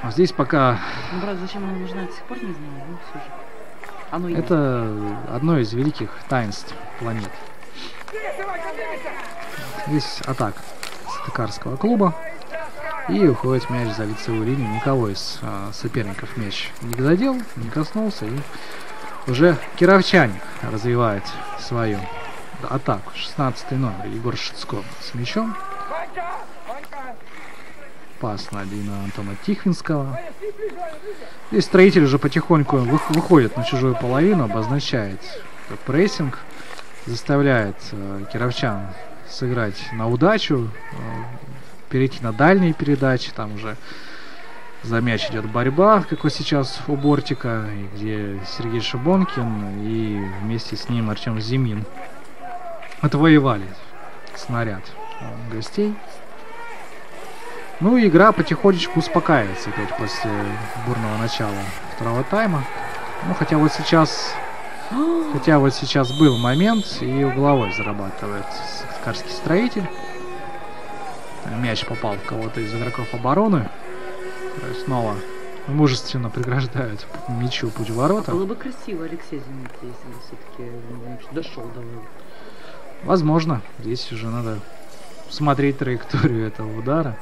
А здесь пока... Ну, брат, зачем она нужна, до сих пор не знаю, но все же. Оно есть. Это одно из великих таинств планет. Здесь атака Сыктывкарского клуба. И уходит мяч за лицевую линию. Никого из соперников мяч не задел, не коснулся. И уже кировчане развивает свою атаку. 16-й номер Егор Шицко с мячом. Пас на Дина Антона Тихвинского. И Строитель уже потихоньку выходит на чужую половину, обозначает прессинг, заставляет кировчан сыграть на удачу, перейти на дальние передачи. Там уже за мяч идет борьба, как вот сейчас у бортика, где Сергей Шибонкин и вместе с ним Артем Зимин отвоевали снаряд гостей. Ну и игра потихонечку успокаивается опять после бурного начала второго тайма. Ну хотя вот сейчас был момент, и угловой зарабатывает Сыктывкарский Строитель. Мяч попал в кого-то из игроков обороны. Снова мужественно преграждают мячу путь в ворота. Было бы красиво, Алексей, извините, если бы все-таки дошел до ворота. Возможно, здесь уже надо смотреть траекторию этого удара.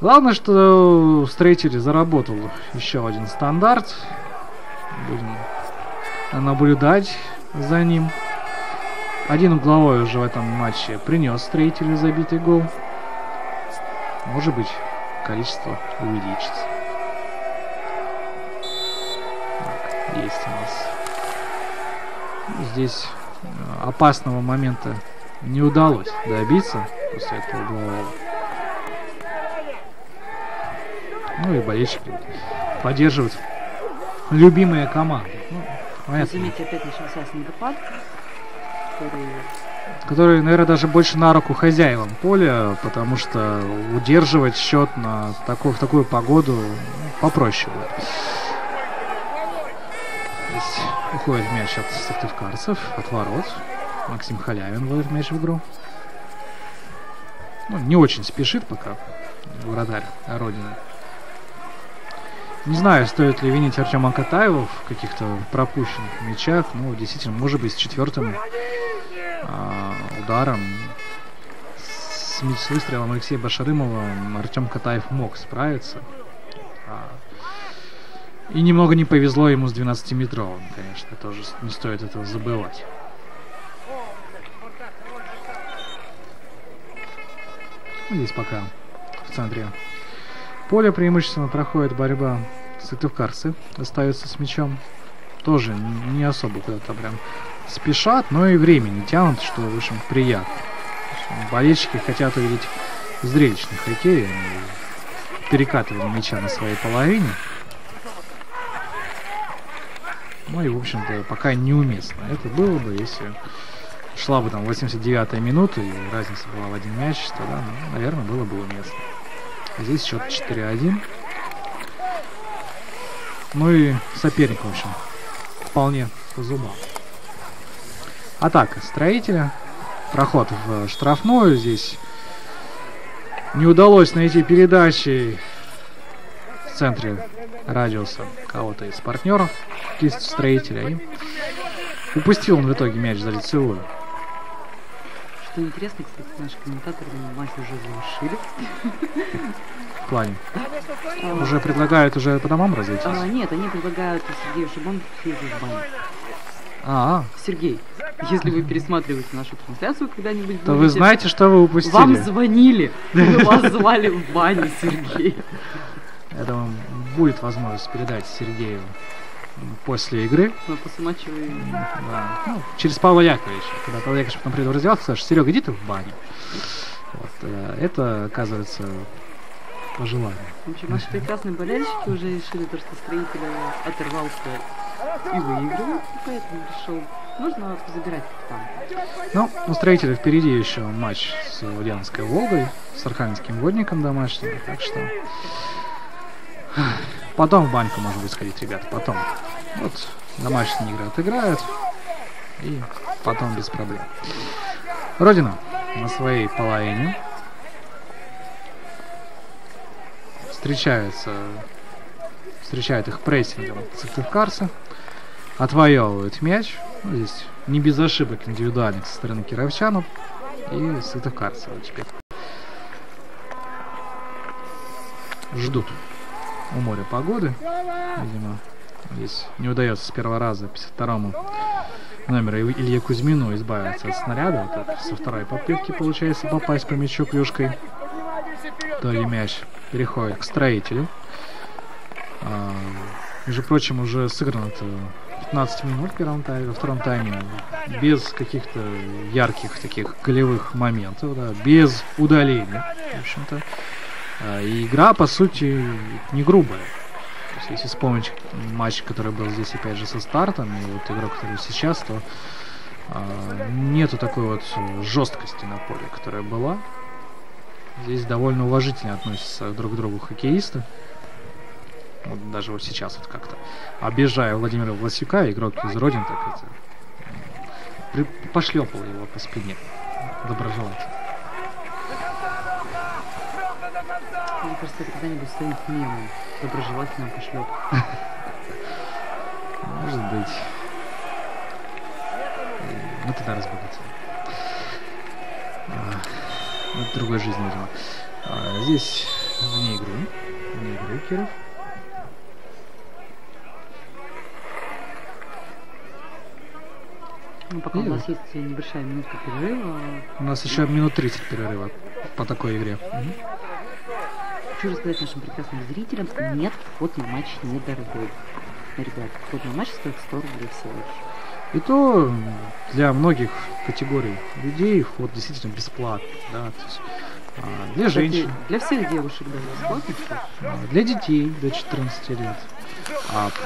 Главное, что Строитель заработал еще один стандарт. Будем наблюдать за ним. Один угловой уже в этом матче принес Строителю забитый гол. Может быть, количество увеличится. Так, есть у нас. Здесь опасного момента не удалось добиться после этого углового. Ну и болельщики поддерживают любимые команды. Ну, понятно. Заметьте, опять начался снегопад, который, наверное, даже больше на руку хозяевам поля, потому что удерживать счет в такую погоду попроще будет. Здесь уходит мяч от сыктывкарцев, от ворот. Максим Халявин вводит мяч в игру. Ну, не очень спешит пока вратарь Родины. Не знаю, стоит ли винить Артема Катаева в каких-то пропущенных мячах. Ну, действительно, может быть, с четвертым ударом, с выстрелом Алексея Башарымова Артем Катаев мог справиться. И немного не повезло ему с 12-метровым, конечно, тоже не стоит этого забывать. Здесь пока в центре поля преимущественно проходит борьба. Сыктывкарцы остаются с мячом. Тоже не особо куда-то прям спешат, но и времени тянут, что, в общем, приятно. Болельщики хотят увидеть зрелищный хоккей, перекатывание мяча на своей половине. Ну и, в общем-то, пока неуместно. Это было бы, если шла бы там 89-я минута и разница была в один мяч, тогда, ну, наверное, было бы уместно. А здесь счет 4-1. Ну и соперник, в общем, вполне по зубам. Атака Строителя. Проход в штрафную. Здесь не удалось найти передачи в центре радиуса кого-то из партнеров кисть Строителя. И упустил он в итоге мяч за лицевую. Что интересно, кстати, наши комментаторы матч уже завершили. В плане. Уже предлагают уже по домам разойтись? Нет, они предлагают Сергею Шибонкину съездить в баню. Сергей, если вы пересматриваете нашу трансляцию когда-нибудь, то вы знаете, что вы упустили. Вам звонили, мы вас звали в баню, Сергей. Это вам будет возможность передать Сергею после игры. После матча вы... Да. Ну, через Павла Яковлевича. Когда Павел Яковлевич потом придет в раздевалку, скажет: Серега, иди ты в баню. Вот. Это, оказывается, желанию. В общем, наши прекрасные болельщики уже решили, то, что Строитель оторвался и выиграл, поэтому решил, нужно забирать капитана. Ну, у Строителя впереди еще матч с Ульяновской Волгой, с Архангельским Водником домашним, так что потом в баньку, может быть, сходить, ребята, потом. Вот домашние игры отыграют, и потом без проблем. Родина на своей половине встречает их прессингом Сыктывкарса, отвоевывают мяч. Ну, здесь не без ошибок индивидуальных со стороны кировчанов и Сыктывкарцев теперь ждут у моря погоды. Видимо, здесь не удается с первого раза 52-му номеру Илье Кузьмину избавиться от снаряда. Вот так, со второй попытки получается попасть по мячу клюшкой. То ли мяч переходит к Строителю. Между прочим, уже сыграно 15 минут в первом тайме, во втором тайме без каких-то ярких таких голевых моментов, да, без удаления, в общем-то. И игра, по сути, не грубая. То есть, если вспомнить матч, который был здесь, опять же, со стартом, и вот игру, которую сейчас, то нету такой вот жесткости на поле, которая была. Здесь довольно уважительно относятся друг к другу хоккеисты. Вот даже вот сейчас вот как-то, обижая Владимира Власюка, игрок из Родин, так это пошлепал его по спине доброжелательно. Мне кажется, это когда-нибудь станет мемом. Доброжелательно пошлеп. Может быть. Ну тогда разбогател. Это другой жизни, видимо. Здесь вне игры Киров. Ну, пока у нас есть небольшая минутка перерыва. У нас еще минут 30 перерыва по такой игре. Хочу рассказать нашим прекрасным зрителям, что нет, вход на матч недорогой. Ребят, вход на матч стоит 100 рублей всего лишь. И то для многих категорий людей вход действительно бесплатный. Да, то есть, для женщин. Для всех девушек даже бесплатный вход. Для детей до 14 лет.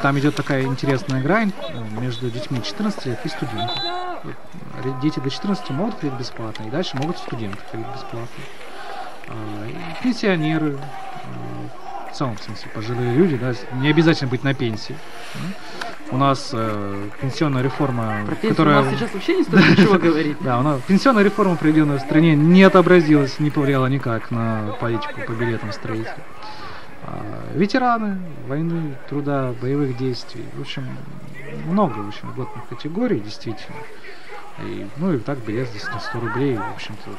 Там идет такая интересная игра между детьми 14 лет и студентами. Дети до 14 могут ходить бесплатно, и дальше могут студенты ходить бесплатно. И пенсионеры, в целом, в смысле, пожилые люди, да, не обязательно быть на пенсии. У нас пенсионная реформа, которая... У нас сейчас вообще не стоит ничего говорить. Да, пенсионная реформа, проведенная в стране, не отобразилась, не повлияла никак на политику по билетам строителей. Ветераны войны, труда, боевых действий. В общем, много льготных категорий, действительно. И так билет здесь на 100 рублей, в общем-то,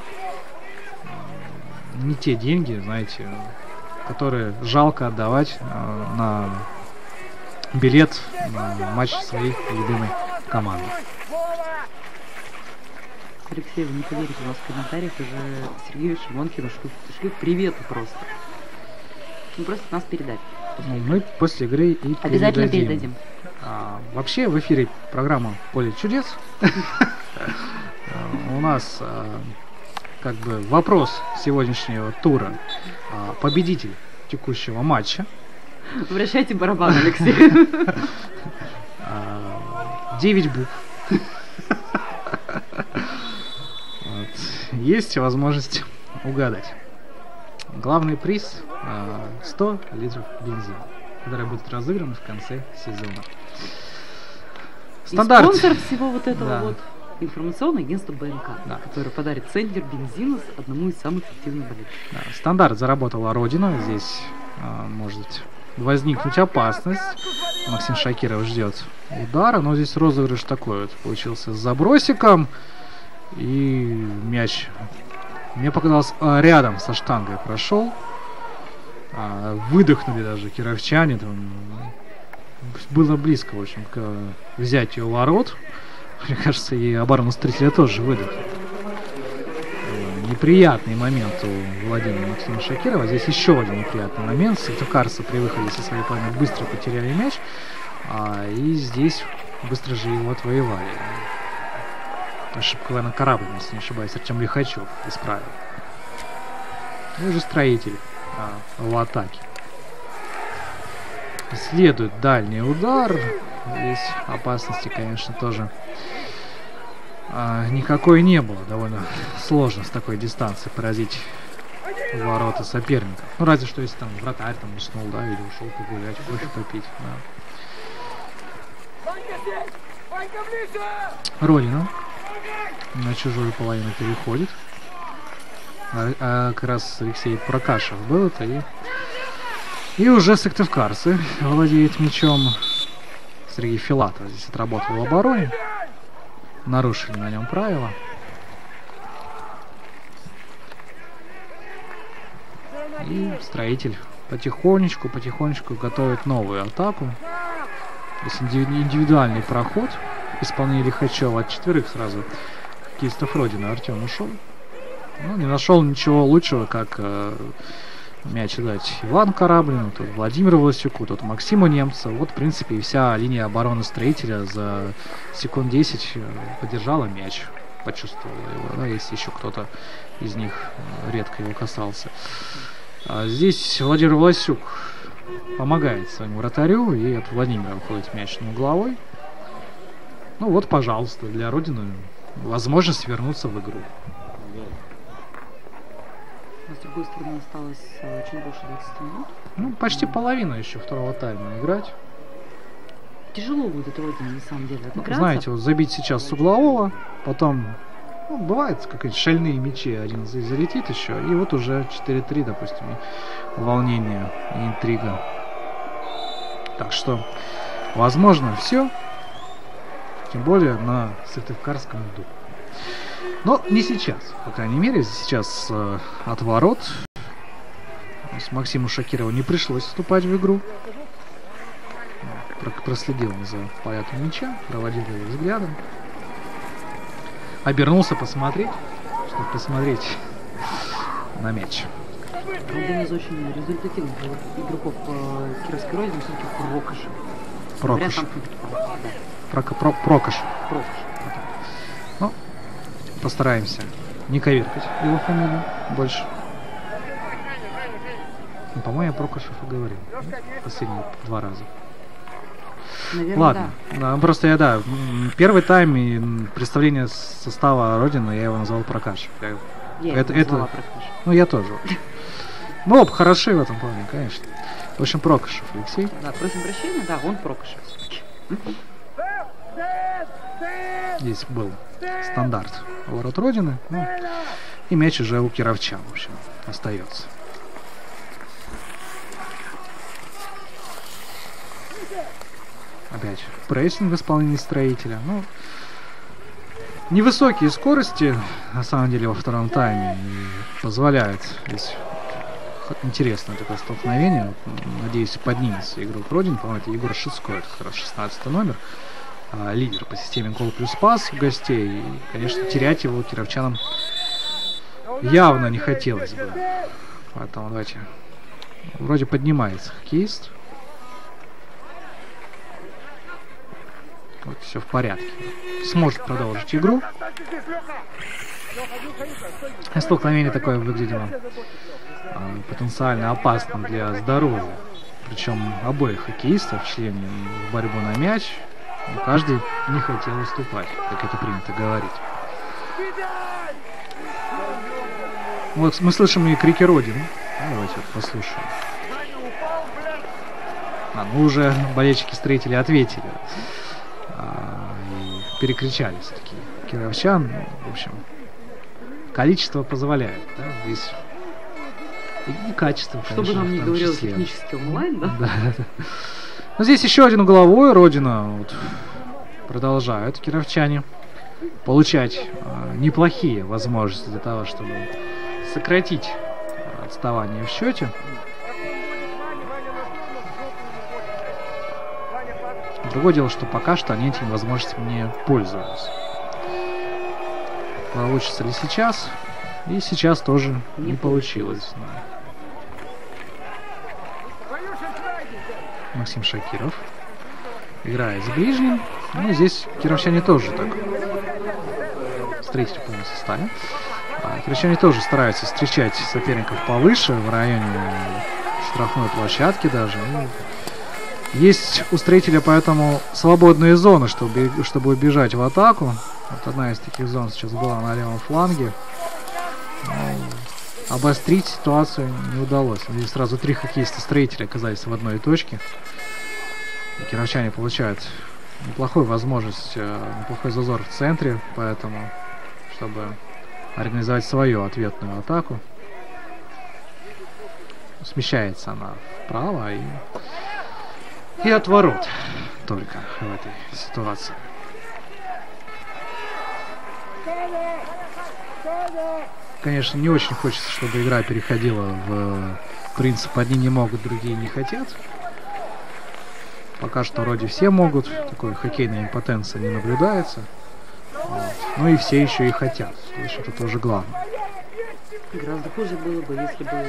не те деньги, знаете, которые жалко отдавать на билет на матч своей любимой команды. Алексей, вы не поверите, у нас в комментариях уже Сергею Шимонкину шлют приветы просто. Просто нас передать. Мы после игры и обязательно передадим. Вообще в эфире программа «Поле чудес». У нас как бы вопрос сегодняшнего тура. Победитель текущего матча. Вращайте барабан, Алексей. 9 букв. Есть возможность угадать. Главный приз 100 литров бензина, который будет разыгран в конце сезона. Стандарт. И спонсор всего вот этого информационное агентство БНК, которое подарит центнер бензина одному из самых активных болельщиков. Стандарт заработала Родина. Здесь может возникнуть опасность. Максим Шакиров ждет удара, но здесь розыгрыш такой вот получился с забросиком. И мяч, мне показалось, рядом со штангой прошел. Выдохнули даже кировчане. Было близко, в общем, к взятию ворот. Мне кажется, и оборона Строителя тоже выдохнула. Неприятный момент у Владимира Максима Шакирова. Здесь еще один неприятный момент. Сыктывкарцы при выходе со своей половины быстро потеряли мяч. И здесь быстро же его отвоевали. Ошибка, наверное, корабль, если не ошибаюсь, Артем Лихачев исправил. Ну и же Строитель в атаке. Следует дальний удар. Здесь опасности, конечно, тоже никакой не было. Довольно сложно с такой дистанции поразить ворота соперника. Ну, разве что если там вратарь там уснул, да, или ушел погулять, кофе попить. Да. Родина на чужую половину переходит. Как раз Алексей Прокашев был это. И уже сыктывкарцы владеет мячом. Сергей Филатов здесь отработал в обороне. Нарушили на нем правила. И Строитель потихонечку готовит новую атаку. Здесь индивидуальный проход. Исполнение Лихачева от 4 сразу. Хоккеистов Родины Артем ушел. Ну, не нашел ничего лучшего, как мяч дать Ивану Кораблину, тут Владимиру Власюку, тут Максиму Немцеву. Вот, в принципе, и вся линия обороны Строителя за секунд 10 поддержала мяч, почувствовала его, да, если еще кто-то из них редко его касался. А здесь Владимир Власюк помогает своему вратарю, и от Владимира уходит мяч на угловой. Ну вот, пожалуйста, для Родины возможность вернуться в игру. С другой стороны, осталось чуть больше 20 минут. Ну, почти половина еще второго тайма играть. Тяжело будет Родине, на самом деле, отыграться. Знаете, вот забить сейчас с углового, потом, ну, бывает, какие-то шальные мячи, один залетит еще, и вот уже 4-3, допустим, и волнение, и интрига. Так что, возможно, все, тем более на Сыктывкарском льду. Но не сейчас, по крайней мере, сейчас от ворот. С Максиму Шакирову не пришлось вступать в игру. Проследил он за полетом мяча, проводил его взглядом. Обернулся посмотреть, чтобы посмотреть на мяч. Один из очень результативных игроков Кировской Родины все-таки Прокашев. Прокашев. Ну, постараемся не коверкать его фамилию больше. Ну, по-моему, я Прокашев и говорил. Последние 2 раза. Наверное, ладно, да. Просто первый тайм и представление состава Родины я его назвал Прокашев. Это ну, я тоже. Мы оба хороши в этом плане, конечно. В общем, Прокашев Алексей. Да, просим прощения, да, он Прокашев все-таки. Здесь был стандарт ворот Родины. Ну, и мяч уже у кировчан, в общем, остается. Опять прессинг в исполнении Строителя. Ну, невысокие скорости, на самом деле, во втором тайме позволяют здесь интересное такое столкновение. Надеюсь, поднимется игрок Родин. По-моему, это Егор Шицко, это как раз 16 номер. Лидер по системе гол плюс пас у гостей. И, конечно, терять его кировчанам явно не хотелось бы. Поэтому давайте. Вроде поднимается хоккеист. Вот, все в порядке. Сможет продолжить игру. Столкновение такое выглядело потенциально опасным для здоровья. Причем обоих хоккеистов, члены в борьбу на мяч. Но каждый не хотел уступать, как это принято говорить. Вот мы слышим и крики Родины. Давайте вот послушаем. Ну уже болельщики Строители ответили. И перекричали все-таки кировчан. Ну, в общем, количество позволяет. Да? Здесь и качество, конечно. Чтобы нам не говорил технически онлайн, да? Да. Но здесь еще один угловой. Родина вот, продолжают кировчане получать неплохие возможности для того, чтобы сократить отставание в счете. Другое дело, что пока что они этими возможностями не пользуются. Получится ли сейчас? И сейчас тоже не получилось. Да. Максим Шакиров играет с ближним. Ну, здесь кировчане тоже так. Строитель в полном составе. Крещане тоже стараются встречать соперников повыше, в районе штрафной площадки даже. Есть у Строителя поэтому свободные зоны, чтобы убежать в атаку. Вот одна из таких зон сейчас была на левом фланге. Но обострить ситуацию не удалось. Здесь сразу 3 хоккеиста Строителя оказались в одной точке. И кировчане получают неплохую возможность, неплохой зазор в центре, поэтому, чтобы организовать свою ответную атаку. Смещается она вправо и от ворот только в этой ситуации. Конечно, не очень хочется, чтобы игра переходила в принцип «одни не могут, другие не хотят». Пока что вроде все могут, такой хоккейной импотенции не наблюдается. Вот. Ну и все еще и хотят, то есть это тоже главное. Гораздо хуже было бы, если бы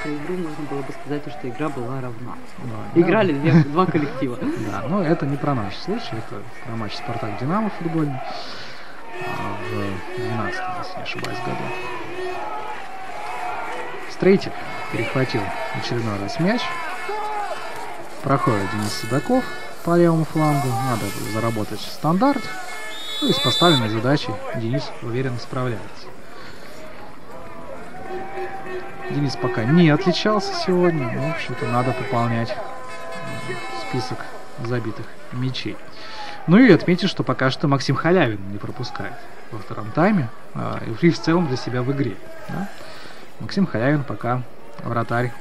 про игру можно было бы сказать, что игра была равна. Да, играли два коллектива. Да, но это не про наш случай, это про матч «Спартак-Динамо» футбольный в 12-м, если не ошибаюсь, году. Строитель перехватил очередной раз мяч. Проходит Денис Судаков по левому флангу. Надо заработать стандарт. Ну и с поставленной задачей Денис уверенно справляется. Денис пока не отличался сегодня, но, в общем-то, надо пополнять список забитых мячей. Ну и отметить, что пока что Максим Халявин не пропускает во втором тайме. И в целом для себя в игре. Да? Максим Халявин пока вратарь,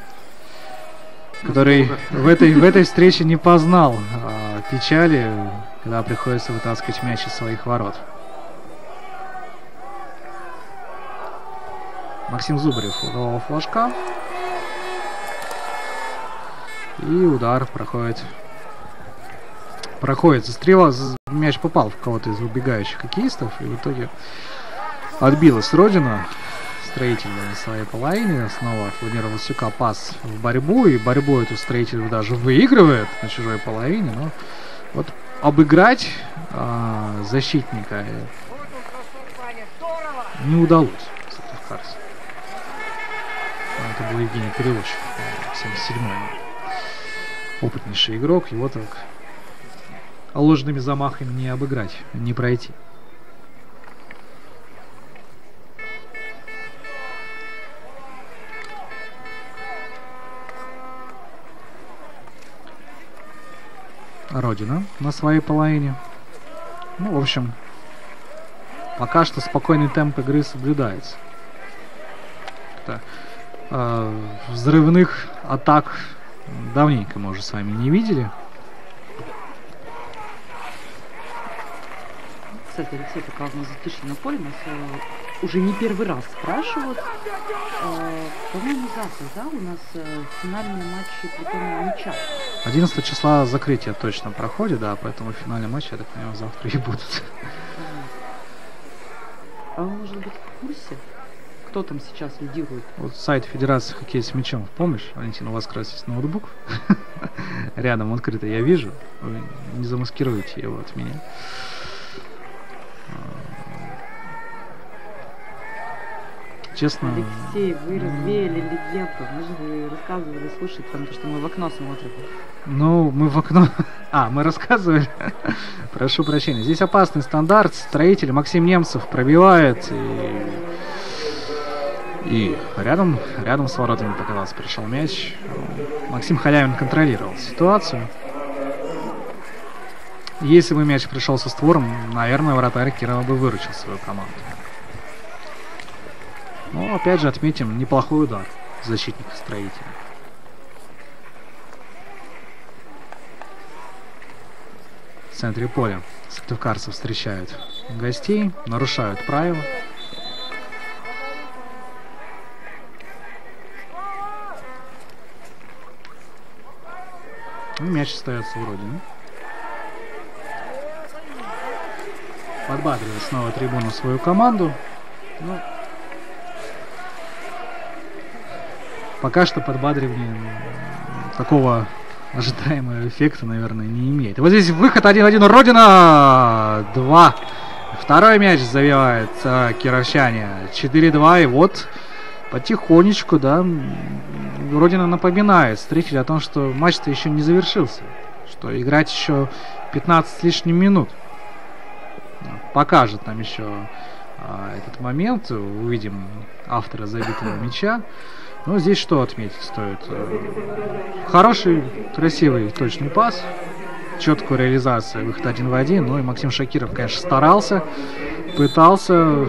который в этой встрече не познал печали, когда приходится вытаскивать мяч из своих ворот. Максим Зубарев у углового флажка. И удар проходит. Застрела, мяч попал в кого-то из убегающих хоккеистов. И в итоге отбилась Родина. Строитель на своей половине. Снова от Владимира Васюка пас в борьбу. И борьбу эту Строитель даже выигрывает на чужой половине. Но вот обыграть защитника не удалось. Это был Евгений Перевозчик, 77-й. Опытнейший игрок. Его так ложными замахами не обыграть, не пройти. Родина на своей половине. Ну, в общем, пока что спокойный темп игры соблюдается. Взрывных атак давненько мы уже с вами не видели. Кстати, Алексей, пока у нас затишье на поле, нас уже не первый раз спрашивают. По-моему, завтра, да, у нас финальные матчи притом ничья. 11 числа закрытие точно проходит, да, поэтому финальные матчи, я так понимаю, завтра и будут. А вы, может быть, в курсе? Кто там сейчас лидирует? Вот сайт Федерации хоккея с мячом. Помнишь, Валентин, у вас как раз есть ноутбук. Рядом открыто, я вижу. Вы не замаскируете его от меня. Честно... Алексей, вы развеяли легенду. Мы же рассказывали, слушайте, потому что мы в окно смотрим. Ну, мы в окно... мы рассказывали. Прошу прощения. Здесь опасный стандарт. Строитель Максим Немцев пробивает и рядом с воротами показался, пришел мяч. Максим Халявин контролировал ситуацию. Если бы мяч пришел со створом, наверное, вратарь Кирова бы выручил свою команду. Но опять же отметим неплохой удар защитника Строителя. В центре поля сыктывкарцы встречают гостей, нарушают правила. И мяч остается у Родины. Подбадривает снова трибуну свою команду. Но пока что подбадривание такого ожидаемого эффекта, наверное, не имеет. Вот здесь выход 1-1. Родина! 2 Второй мяч забивает кировчане. 4-2. И вот потихонечку, да, Родина напоминает зрителю о том, что матч-то еще не завершился. Что играть еще 15 с лишним минут. Покажет нам еще этот момент. Увидим автора забитого мяча. Но здесь что отметить стоит? Хороший, красивый, точный пас. Четкую реализацию, выход 1 в 1. Ну и Максим Шакиров, конечно, старался, пытался.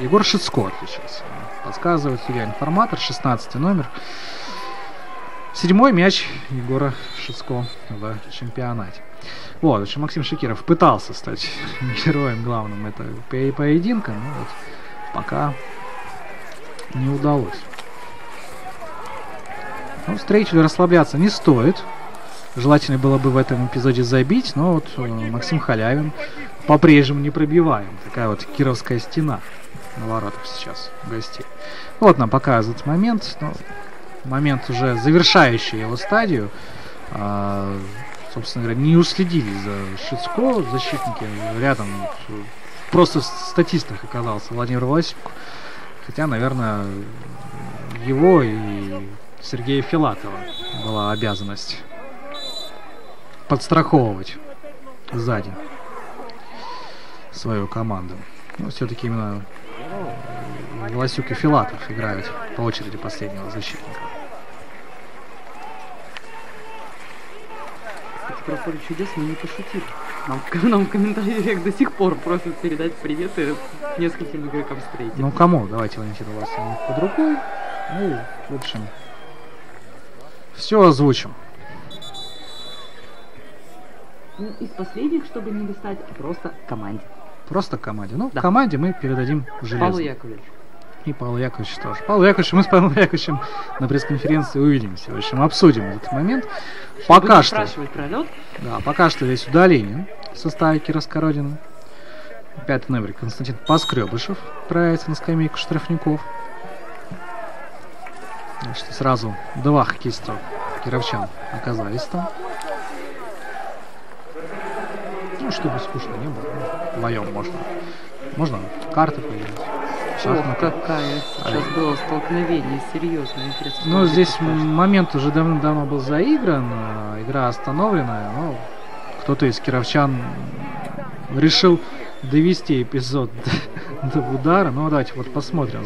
Егор Шицко отличился. Подсказывает судья-информатор, 16 номер. 7-й мяч Егора Шицко в чемпионате. Вот, в общем, Максим Шакиров пытался стать героем главным этого поединка, но вот пока не удалось. Ну, строителю расслабляться не стоит. Желательно было бы в этом эпизоде забить, но вот Максим Халявин по-прежнему не пробиваем. Такая вот кировская стена на воротах сейчас гостей. Вот нам показывает момент. Ну, момент уже завершающий его стадию. Собственно говоря, не уследили за Шицко защитники. Рядом просто в статистах оказался Владимир Власюк. Хотя, наверное, его и Сергея Филатова была обязанность подстраховывать сзади свою команду. Но все-таки именно Власюк и Филатов играют по очереди последнего защитника. Про поле чудес мы не пошутили. Нам в комментариях до сих пор просят передать приветы нескольким игрокам строителей. Ну кому? Давайте, Валентин, у вас под рукой. Ну, в общем, все озвучим. Ну, из последних, чтобы не листать, просто команде. Просто команде. Ну, да. Команде мы передадим железно. Павлу Яковлевичу. И Павлу Яковлевичу тоже. Павлу Яковлевичу, мы с Павлом Яковлевичем на пресс-конференции увидимся. В общем, обсудим этот момент. Пока что. Про лед. Да, пока что здесь удаление в составе Кировской Родины. 5 номер Константин Поскребышев отправляется на скамейку штрафников. Значит, сразу 2 хоккеиста кировчан оказались там. Ну, чтобы скучно не было. Вдвоем можно. Можно карты поиграть. Ох, какая сейчас было столкновение, серьезное, интересно. Ну, здесь момент уже давно был заигран, игра остановлена, но кто-то из кировчан решил довести эпизод до удара. Ну, давайте вот посмотрим.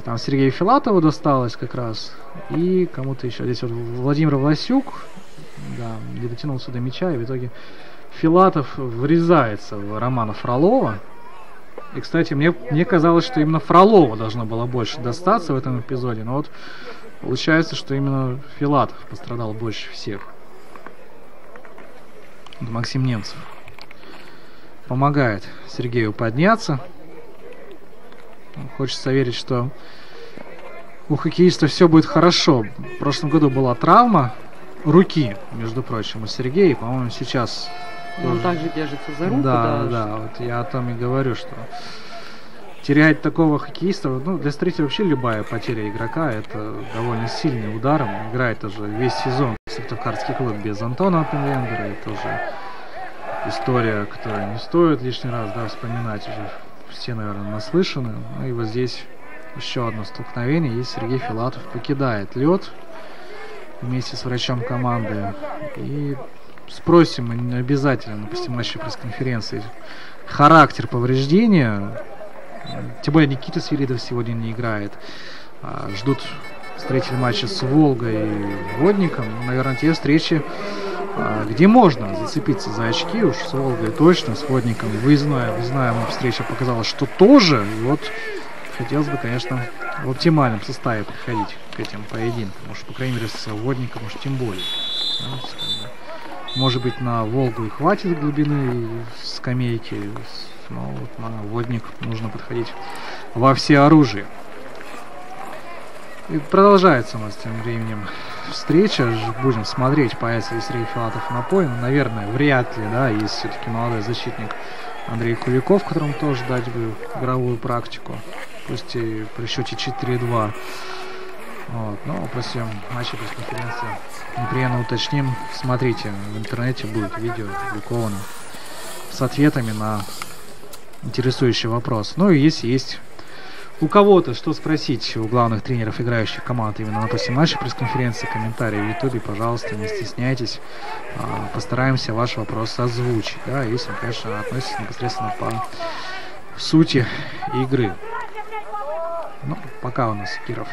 Там Сергею Филатову досталось как раз, и кому-то еще. Здесь вот Владимир Власюк, да, не дотянулся до мяча, и в итоге Филатов врезается в Романа Фролова. И, кстати, мне казалось, что именно Фролову должно было больше достаться в этом эпизоде. Но вот получается, что именно Филатов пострадал больше всех. Вот Максим Немцев помогает Сергею подняться. Хочется верить, что у хоккеиста все будет хорошо. В прошлом году была травма руки, между прочим, у Сергея. По-моему, сейчас... Он также держится за руку. Да, вот я о том и говорю, что терять такого хоккеиста, ну, для строителя вообще любая потеря игрока, это довольно сильный удар. Он играет уже весь сезон в Сыктывкарский клуб без Антона Оппенвенгера. Это уже история, которая не стоит лишний раз, да, вспоминать. Уже все, наверное, наслышаны. Ну и вот здесь еще одно столкновение, и Сергей Филатов покидает лед вместе с врачом команды. И спросим обязательно на постматчевой пресс-конференции характер повреждения. Тем более Никита Свиридов сегодня не играет. Ждут строитель матча с Волгой и Водником. Наверное, те встречи, где можно зацепиться за очки. Уж с Волгой точно, с Водником выездная встреча показала, что тоже. И вот хотелось бы, конечно, в оптимальном составе подходить к этим поединкам. Может, по крайней мере, с Водником, может, тем более. Может быть, на Волгу и хватит глубины скамейки, но вот на Водник нужно подходить во всеоружие. И продолжается у нас тем временем встреча. Будем смотреть, появится ли Сергей Филатов на поле. Но, наверное, вряд ли, да, есть все-таки молодой защитник Андрей Куликов, которому тоже дать бы игровую практику. Пусть и при счете 4-2. Вот. Но после матча пресс-конференции непременно уточним. Смотрите, в интернете будет видео опубликовано с ответами на интересующий вопрос. Ну и если есть у кого-то что спросить у главных тренеров играющих команд именно после матча пресс-конференции, комментарии в ютубе, пожалуйста, не стесняйтесь. Постараемся ваш вопрос озвучить. Да, если он, конечно, относится непосредственно по сути игры. Ну, пока у нас Киров.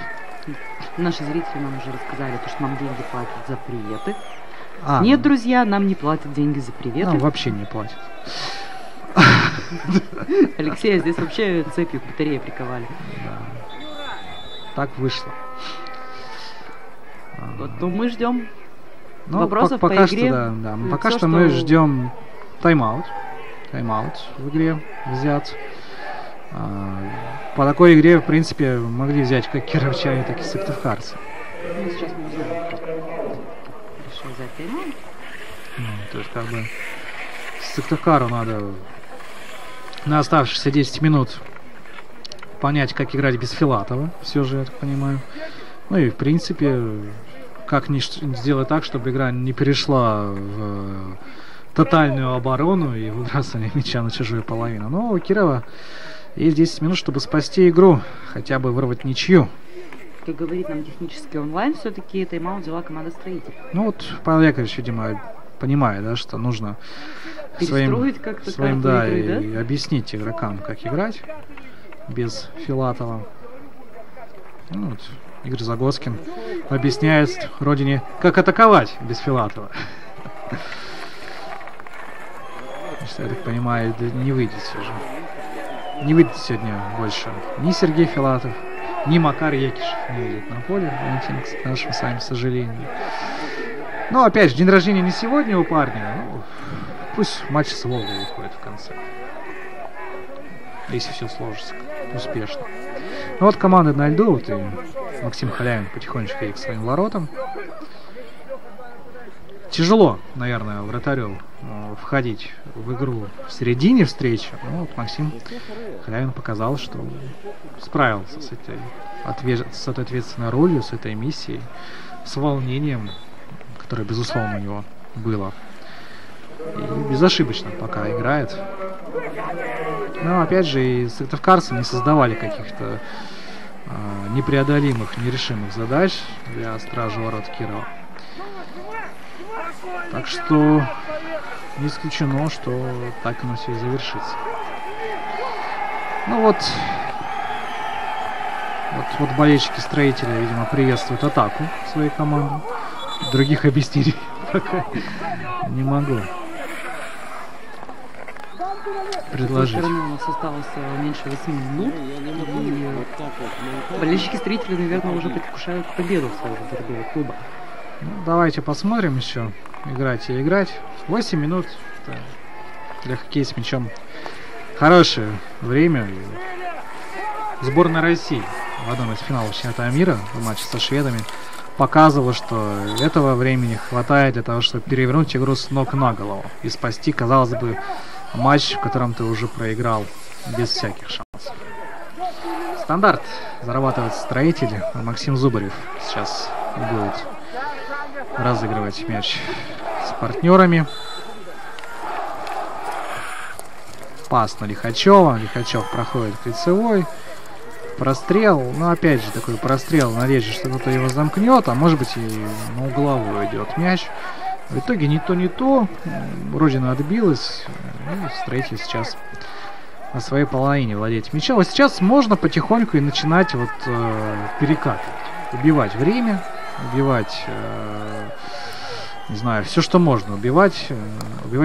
Наши зрители нам уже рассказали, что нам деньги платят за приветы. А, Нет, друзья, нам не платят деньги за приветы. ну, вообще не платят. Алексея здесь вообще цепью к батарее приковали. Да. Так вышло. Вот, ну мы ждем Ну, вопросов пока по игре. что, да. Пока Всё, что мы ждем тайм-аут. Тайм-аут в игре взят. По такой игре, в принципе, могли взять как кировчане, так и сыктывкарцы. Ну, сейчас мы узнаем, кто решил взять тайм-аут. Ну, то есть, как бы, Сыктывкару надо на оставшиеся 10 минут понять, как играть без Филатова, все же, я так понимаю. Ну и, в принципе, как сделать так, чтобы игра не перешла в тотальную оборону и выбрасывание мяча на чужую половину. Но у Кирова есть 10 минут, чтобы спасти игру, хотя бы вырвать ничью. Как говорит нам технический онлайн, все-таки тайм-аут взяла команда «Строитель». Ну вот Павел Яковлевич, видимо, понимает, да, что нужно своим да, игры, и объяснить игрокам, как играть без Филатова. Ну, вот, Игорь Загоскин объясняет родине, как атаковать без Филатова. Я так понимаю, не выйдет все же. Не выйдет сегодня больше ни Сергей Филатов, ни Макар Екишев не выйдет на поле. Валентин, к нашему с вами сожалению. Но опять же, день рождения не сегодня у парня. Ну, пусть матч с Волгой выходит в конце. Если все сложится успешно. Ну вот команда на льду, вот и Максим Халявин потихонечку едет к своим воротам. Тяжело, наверное, вратарю входить в игру в середине встречи. Но вот Максим Халявин показал, что справился с этой ответственной ролью, с этой миссией, с волнением, которое, безусловно, у него было. И безошибочно пока играет. Но, опять же, и сыктывкарцы не создавали каких-то непреодолимых, нерешимых задач для стражи ворот Кирова. Так что не исключено, что так оно все и завершится. Ну вот болельщики Строителя, видимо, приветствуют атаку своей команды. Других объяснений пока не могу предложить. С стороны у нас осталось меньше 8 минут. И болельщики Строителя, наверное, уже предвкушают победу своего дорогого клуба. Ну, давайте посмотрим еще. Играть и играть. 8 минут для хоккея с мячом хорошее время. Сборная России в одном из финалов чемпионата мира в матче со шведами показывала, что этого времени хватает для того, чтобы перевернуть игру с ног на голову и спасти, казалось бы, матч, в котором ты уже проиграл без всяких шансов. Стандарт зарабатывает Строитель. Максим Зубарев сейчас будет разыгрывать мяч с партнерами. Пас на Лихачева. Лихачев проходит к лицевой. Прострел. Ну, опять же, такой прострел. Надеюсь, что кто-то его замкнет. А может быть, и на угловую идет мяч. В итоге не то. Родина отбилась. Ну, Строитель сейчас на своей половине владеет мячом. Вот сейчас можно потихоньку и начинать вот перекатывать. Убивать время. Убивать, не знаю, все, что можно. Убивать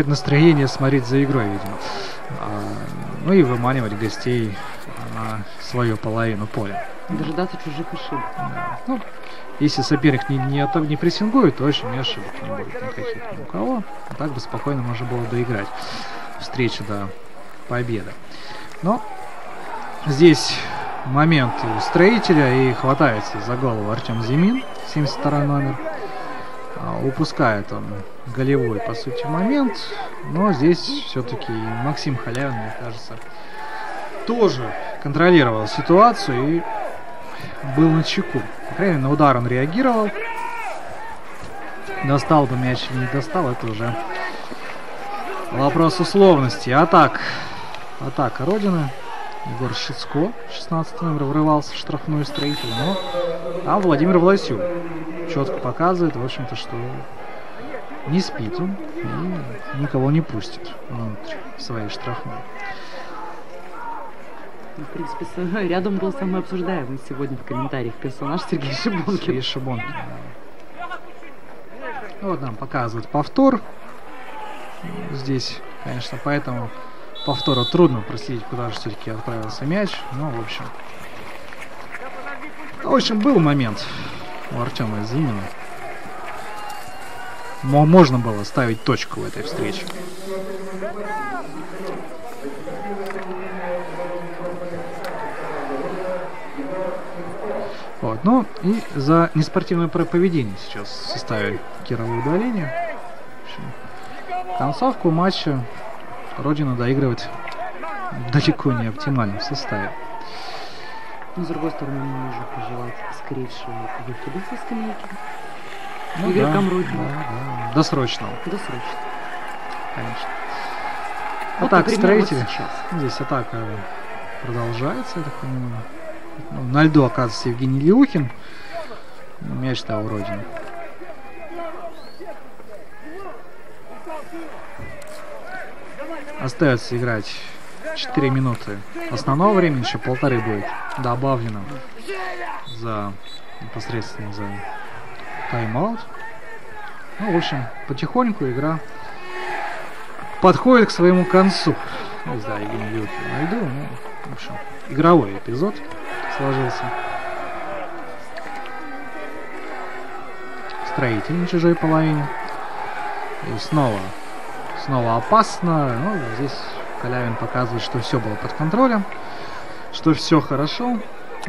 настроение, смотреть за игрой, видимо. Ну и выманивать гостей на свою половину поля. Дожидаться чужих ошибок. Да. Ну, если соперник не прессингует, то очень ошибок не будет никаких ни у кого. А так бы спокойно можно было доиграть встречу до победы. Но здесь момент у Строителя, и хватается за голову Артем Зимин, 72 номер. Упускает он голевой, по сути, момент. Но здесь все-таки Максим Халявин, мне кажется, тоже контролировал ситуацию и был на чеку. По крайней мере, на удар он реагировал. Достал бы мяч или не достал, это уже вопрос условности. Атака Родины. Егор Шицко, 16 номер, врывался в штрафную Строителя. Но там Владимир Власюк четко показывает, в общем-то, что не спит он и никого не пустит внутрь своей штрафной. В принципе, рядом был самый обсуждаемый сегодня в комментариях персонаж Сергей Шибонкин. Сергей Шибонкин. Вот нам показывают повтор. Здесь, конечно, поэтому повтору трудно проследить, куда же все-таки отправился мяч. Но, в общем, был момент у Артема Зимина. Можно было ставить точку в этой встрече. Вот, ну и за неспортивное поведение сейчас в составе Кирова удаления. В общем, концовку матча Родина доигрывает далеко не оптимальном составе. Но с другой стороны, мы можем пожелать скорейшего выхода со скамейки. Ну, игрокам да, Родины. да. Досрочного. Досрочно. Конечно. Вот, Атака например, вот Строителей. сейчас. Здесь атака продолжается, я так понимаю. На льду оказывается Евгений Леухин. Мяч-то у Родины. Остается играть 4 минуты основного времени, еще 1,5 будет добавлено непосредственно за тайм-аут. Ну, в общем, потихоньку игра подходит к своему концу. Ну, да, Евгений Леухин на льду. Ну, в общем, игровой эпизод сложился. Строитель на чужой половине. И снова опасно. Ну, здесь Калявин показывает, что все было под контролем, что все хорошо.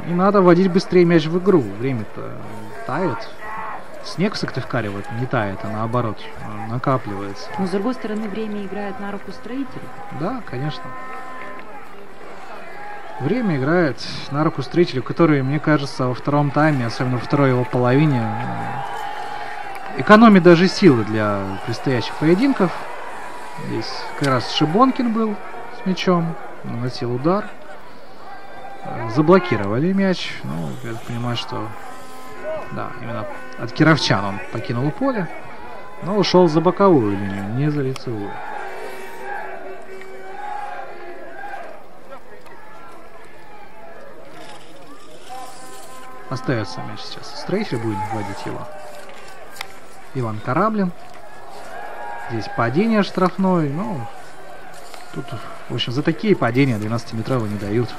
И надо вводить быстрее мяч в игру. Время-то тает. Снег в Сыктывкаре вот не тает, а наоборот накапливается. Но с другой стороны, время играет на руку Строителю. Да, конечно. Время играет на руку Строителю, который, мне кажется, во втором тайме, особенно во второй его половине, экономит даже силы для предстоящих поединков. Здесь как раз Шибонкин был с мячом, наносил удар. Заблокировали мяч. Ну, я понимаю, что да, именно от кировчан он покинул поле, но ушел за боковую линию, не за лицевую. Остается мяч сейчас. Строитель будет вводить его. Иван Кораблин. Здесь падение штрафной. Ну, тут, в общем, за такие падения 12-метровые не дают.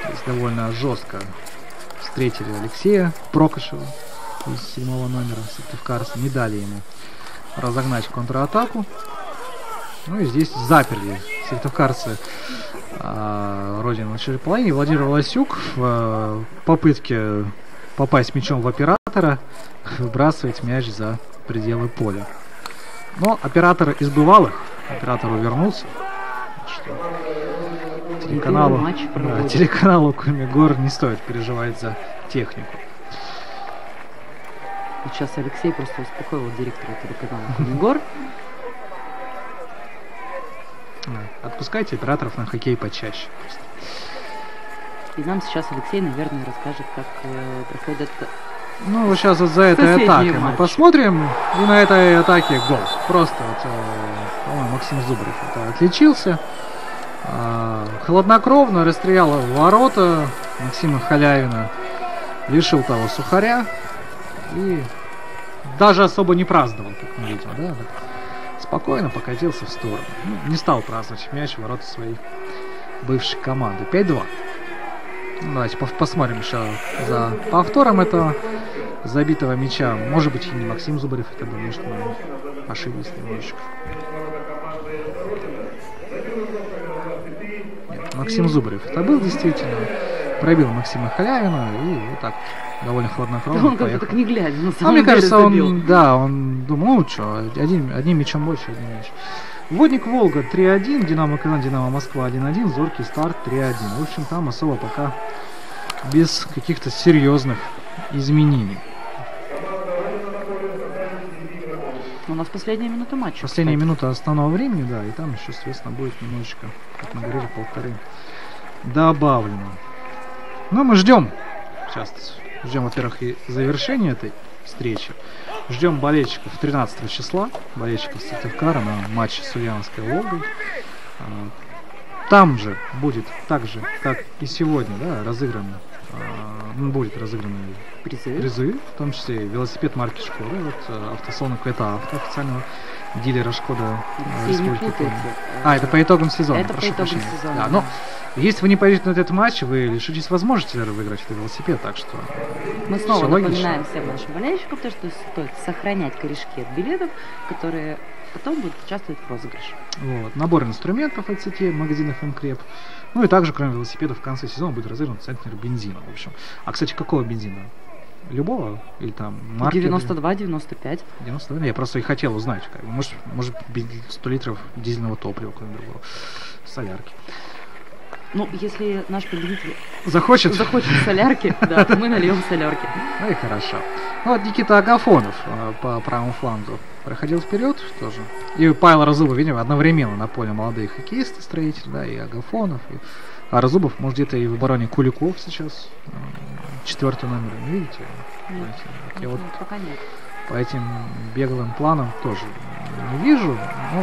Здесь довольно жестко встретили Алексея Прокошева из 7-го номера сыктывкарца. Не дали ему разогнать контратаку. Ну и здесь заперли сыктывкарцы Родину на чужой половине. Владимир Власюк в попытке попасть мячом в оператора выбрасывает мяч за пределы поля. Но оператор избывал их. Оператор увернулся. Телеканалу Кумигор не стоит переживать за технику. Сейчас Алексей просто успокоил директора телеканала Кумигор. Отпускайте операторов на хоккей почаще. И нам сейчас Алексей, наверное, расскажет, как проходит... Ну, вот сейчас вот за этой атакой мы посмотрим. И на этой атаке гол. Просто, вот, по-моему, Максим Зубарев отличился. Хладнокровно расстрелял в ворота Максима Халявина. Лишил того сухаря. И даже особо не праздновал, как мы видим, да? Спокойно покатился в сторону. Ну, не стал праздновать мяч в ворота своей бывшей команды. 5-2. Давайте посмотрим еще за повтором этого забитого мяча. Может быть, и не Максим Зубарев это был, может, мы ошиблись немножечко. Нет, Максим Зубарев это был действительно. Пробил Максима Халявина и вот так довольно хладнокровно он как-то так не глядя, на самом мне деле кажется, забил. он думал, ну что, одним мячом больше, одним мяч Водник Волга 3-1, Динамо Казань, Динамо Москва 1-1, Зоркий Старт 3-1. В общем, там особо пока без каких-то серьезных изменений. У нас последняя минута матча. Последняя минута основного времени, да, и там еще, соответственно, будет немножечко, как мы говорили, полторы добавлено. Но мы ждем, сейчас ждем, во-первых, и завершения этой встречи. Ждем болельщиков 13 числа, болельщиков Сыктывкара на матче с Ульяновской Волгой. Там же будет, так же, как и сегодня, да, разыграны, будет разыграны призы, в том числе велосипед марки Шкода, вот автосалона Квета Авто, официального дилера Шкода Республики. Это по итогам сезона. Это по итогам сезона. Да, но если вы не пойдете на этот матч, вы лишитесь возможности выиграть этот велосипед, так что мы снова напоминаем всем нашим болельщикам, то, что стоит сохранять корешки от билетов, которые потом будут участвовать в розыгрыше. Вот. Набор инструментов от сети магазинов МКреп. Ну и также, кроме велосипедов, в конце сезона будет разыгран центнер бензина. В общем. А, кстати, какого бензина? Любого? Или там марки? 92, 95. 92? Я просто и хотел узнать. Может 100 литров дизельного топлива, какого-нибудь другого. Солярки. Ну, если наш победитель захочет солярки, да, мы нальем солярки. Ну и хорошо. Ну вот Никита Агафонов по правому флангу проходил вперед тоже. И Павел Разубов, видимо, одновременно на поле молодые хоккеисты, строители, да, и Агафонов. А Разубов, может, где-то и в обороне Куликов сейчас. 4-й номер, не видите? Нет, я вот пока нет. По этим беглым планам тоже не вижу.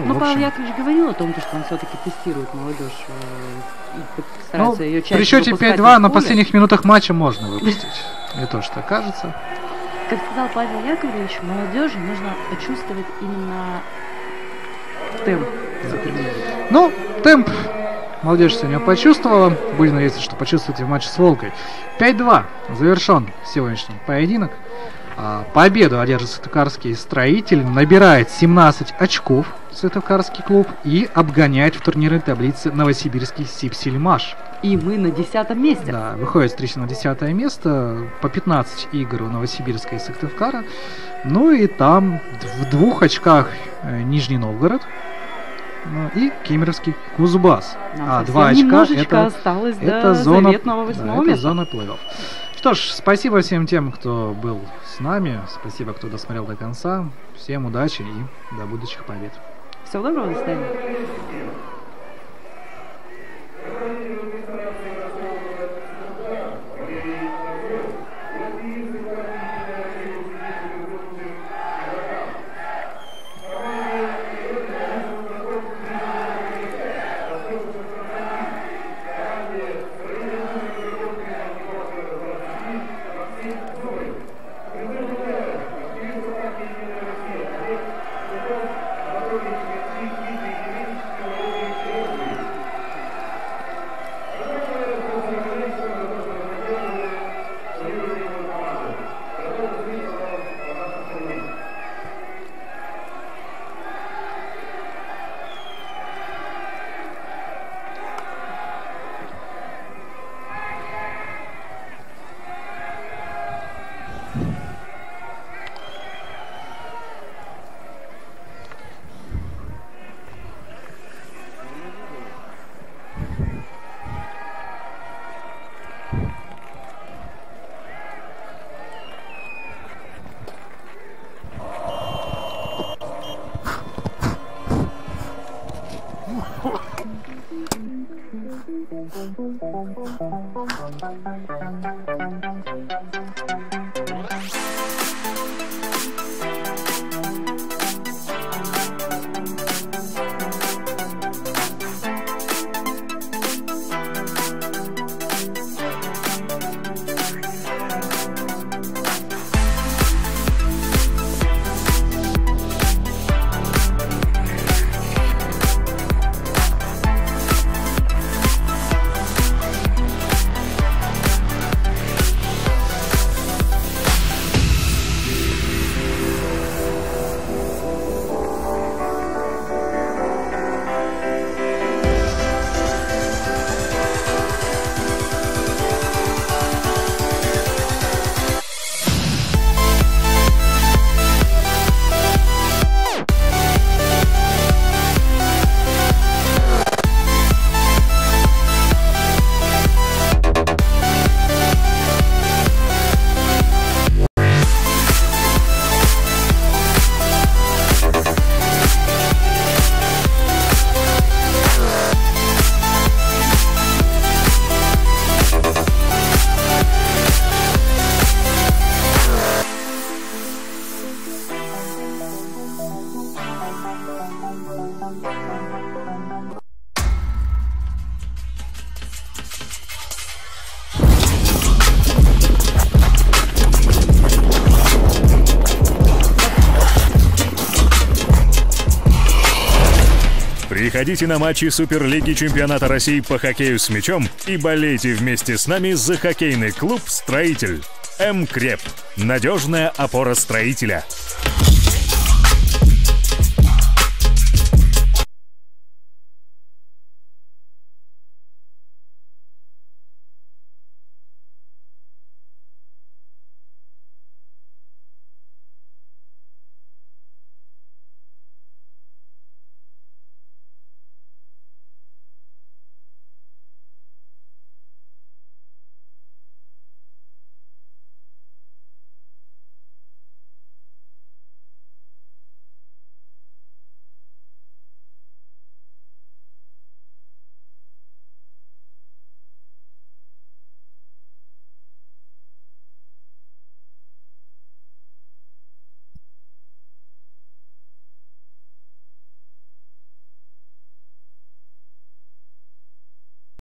Ну, Павел Яковлевич говорил о том, что он все-таки тестирует молодежь и старается ее чаще. При счете 5-2 на последних минутах матча можно выпустить. Мне тоже так кажется. Как сказал Павел Яковлевич, молодежи нужно почувствовать именно темп. Ну, темп молодежь сегодня почувствовала. Будем надеяться, что почувствуете в матче с Волгой. 5-2 завершен сегодняшний поединок. Победу одержит сыктывкарский строитель, набирает 17 очков сыктывкарский клуб и обгоняет в турнирной таблице новосибирский Сибсельмаш. И мы на 10-м месте. Да, выходит встреча на 10-е место, по 15 игр у Новосибирска и Сыктывкара. Ну и там в 2 очках Нижний Новгород и Кемеровский Кузбасс. 2 очка это зона, это зона плей-офф. Что ж, спасибо всем тем, кто был с нами. Спасибо, кто досмотрел до конца. Всем удачи и до будущих побед. Всего доброго, до свидания. Приходите на матчи Суперлиги Чемпионата России по хоккею с мячом и болейте вместе с нами за хоккейный клуб «Строитель». МКреп. Надежная опора строителя.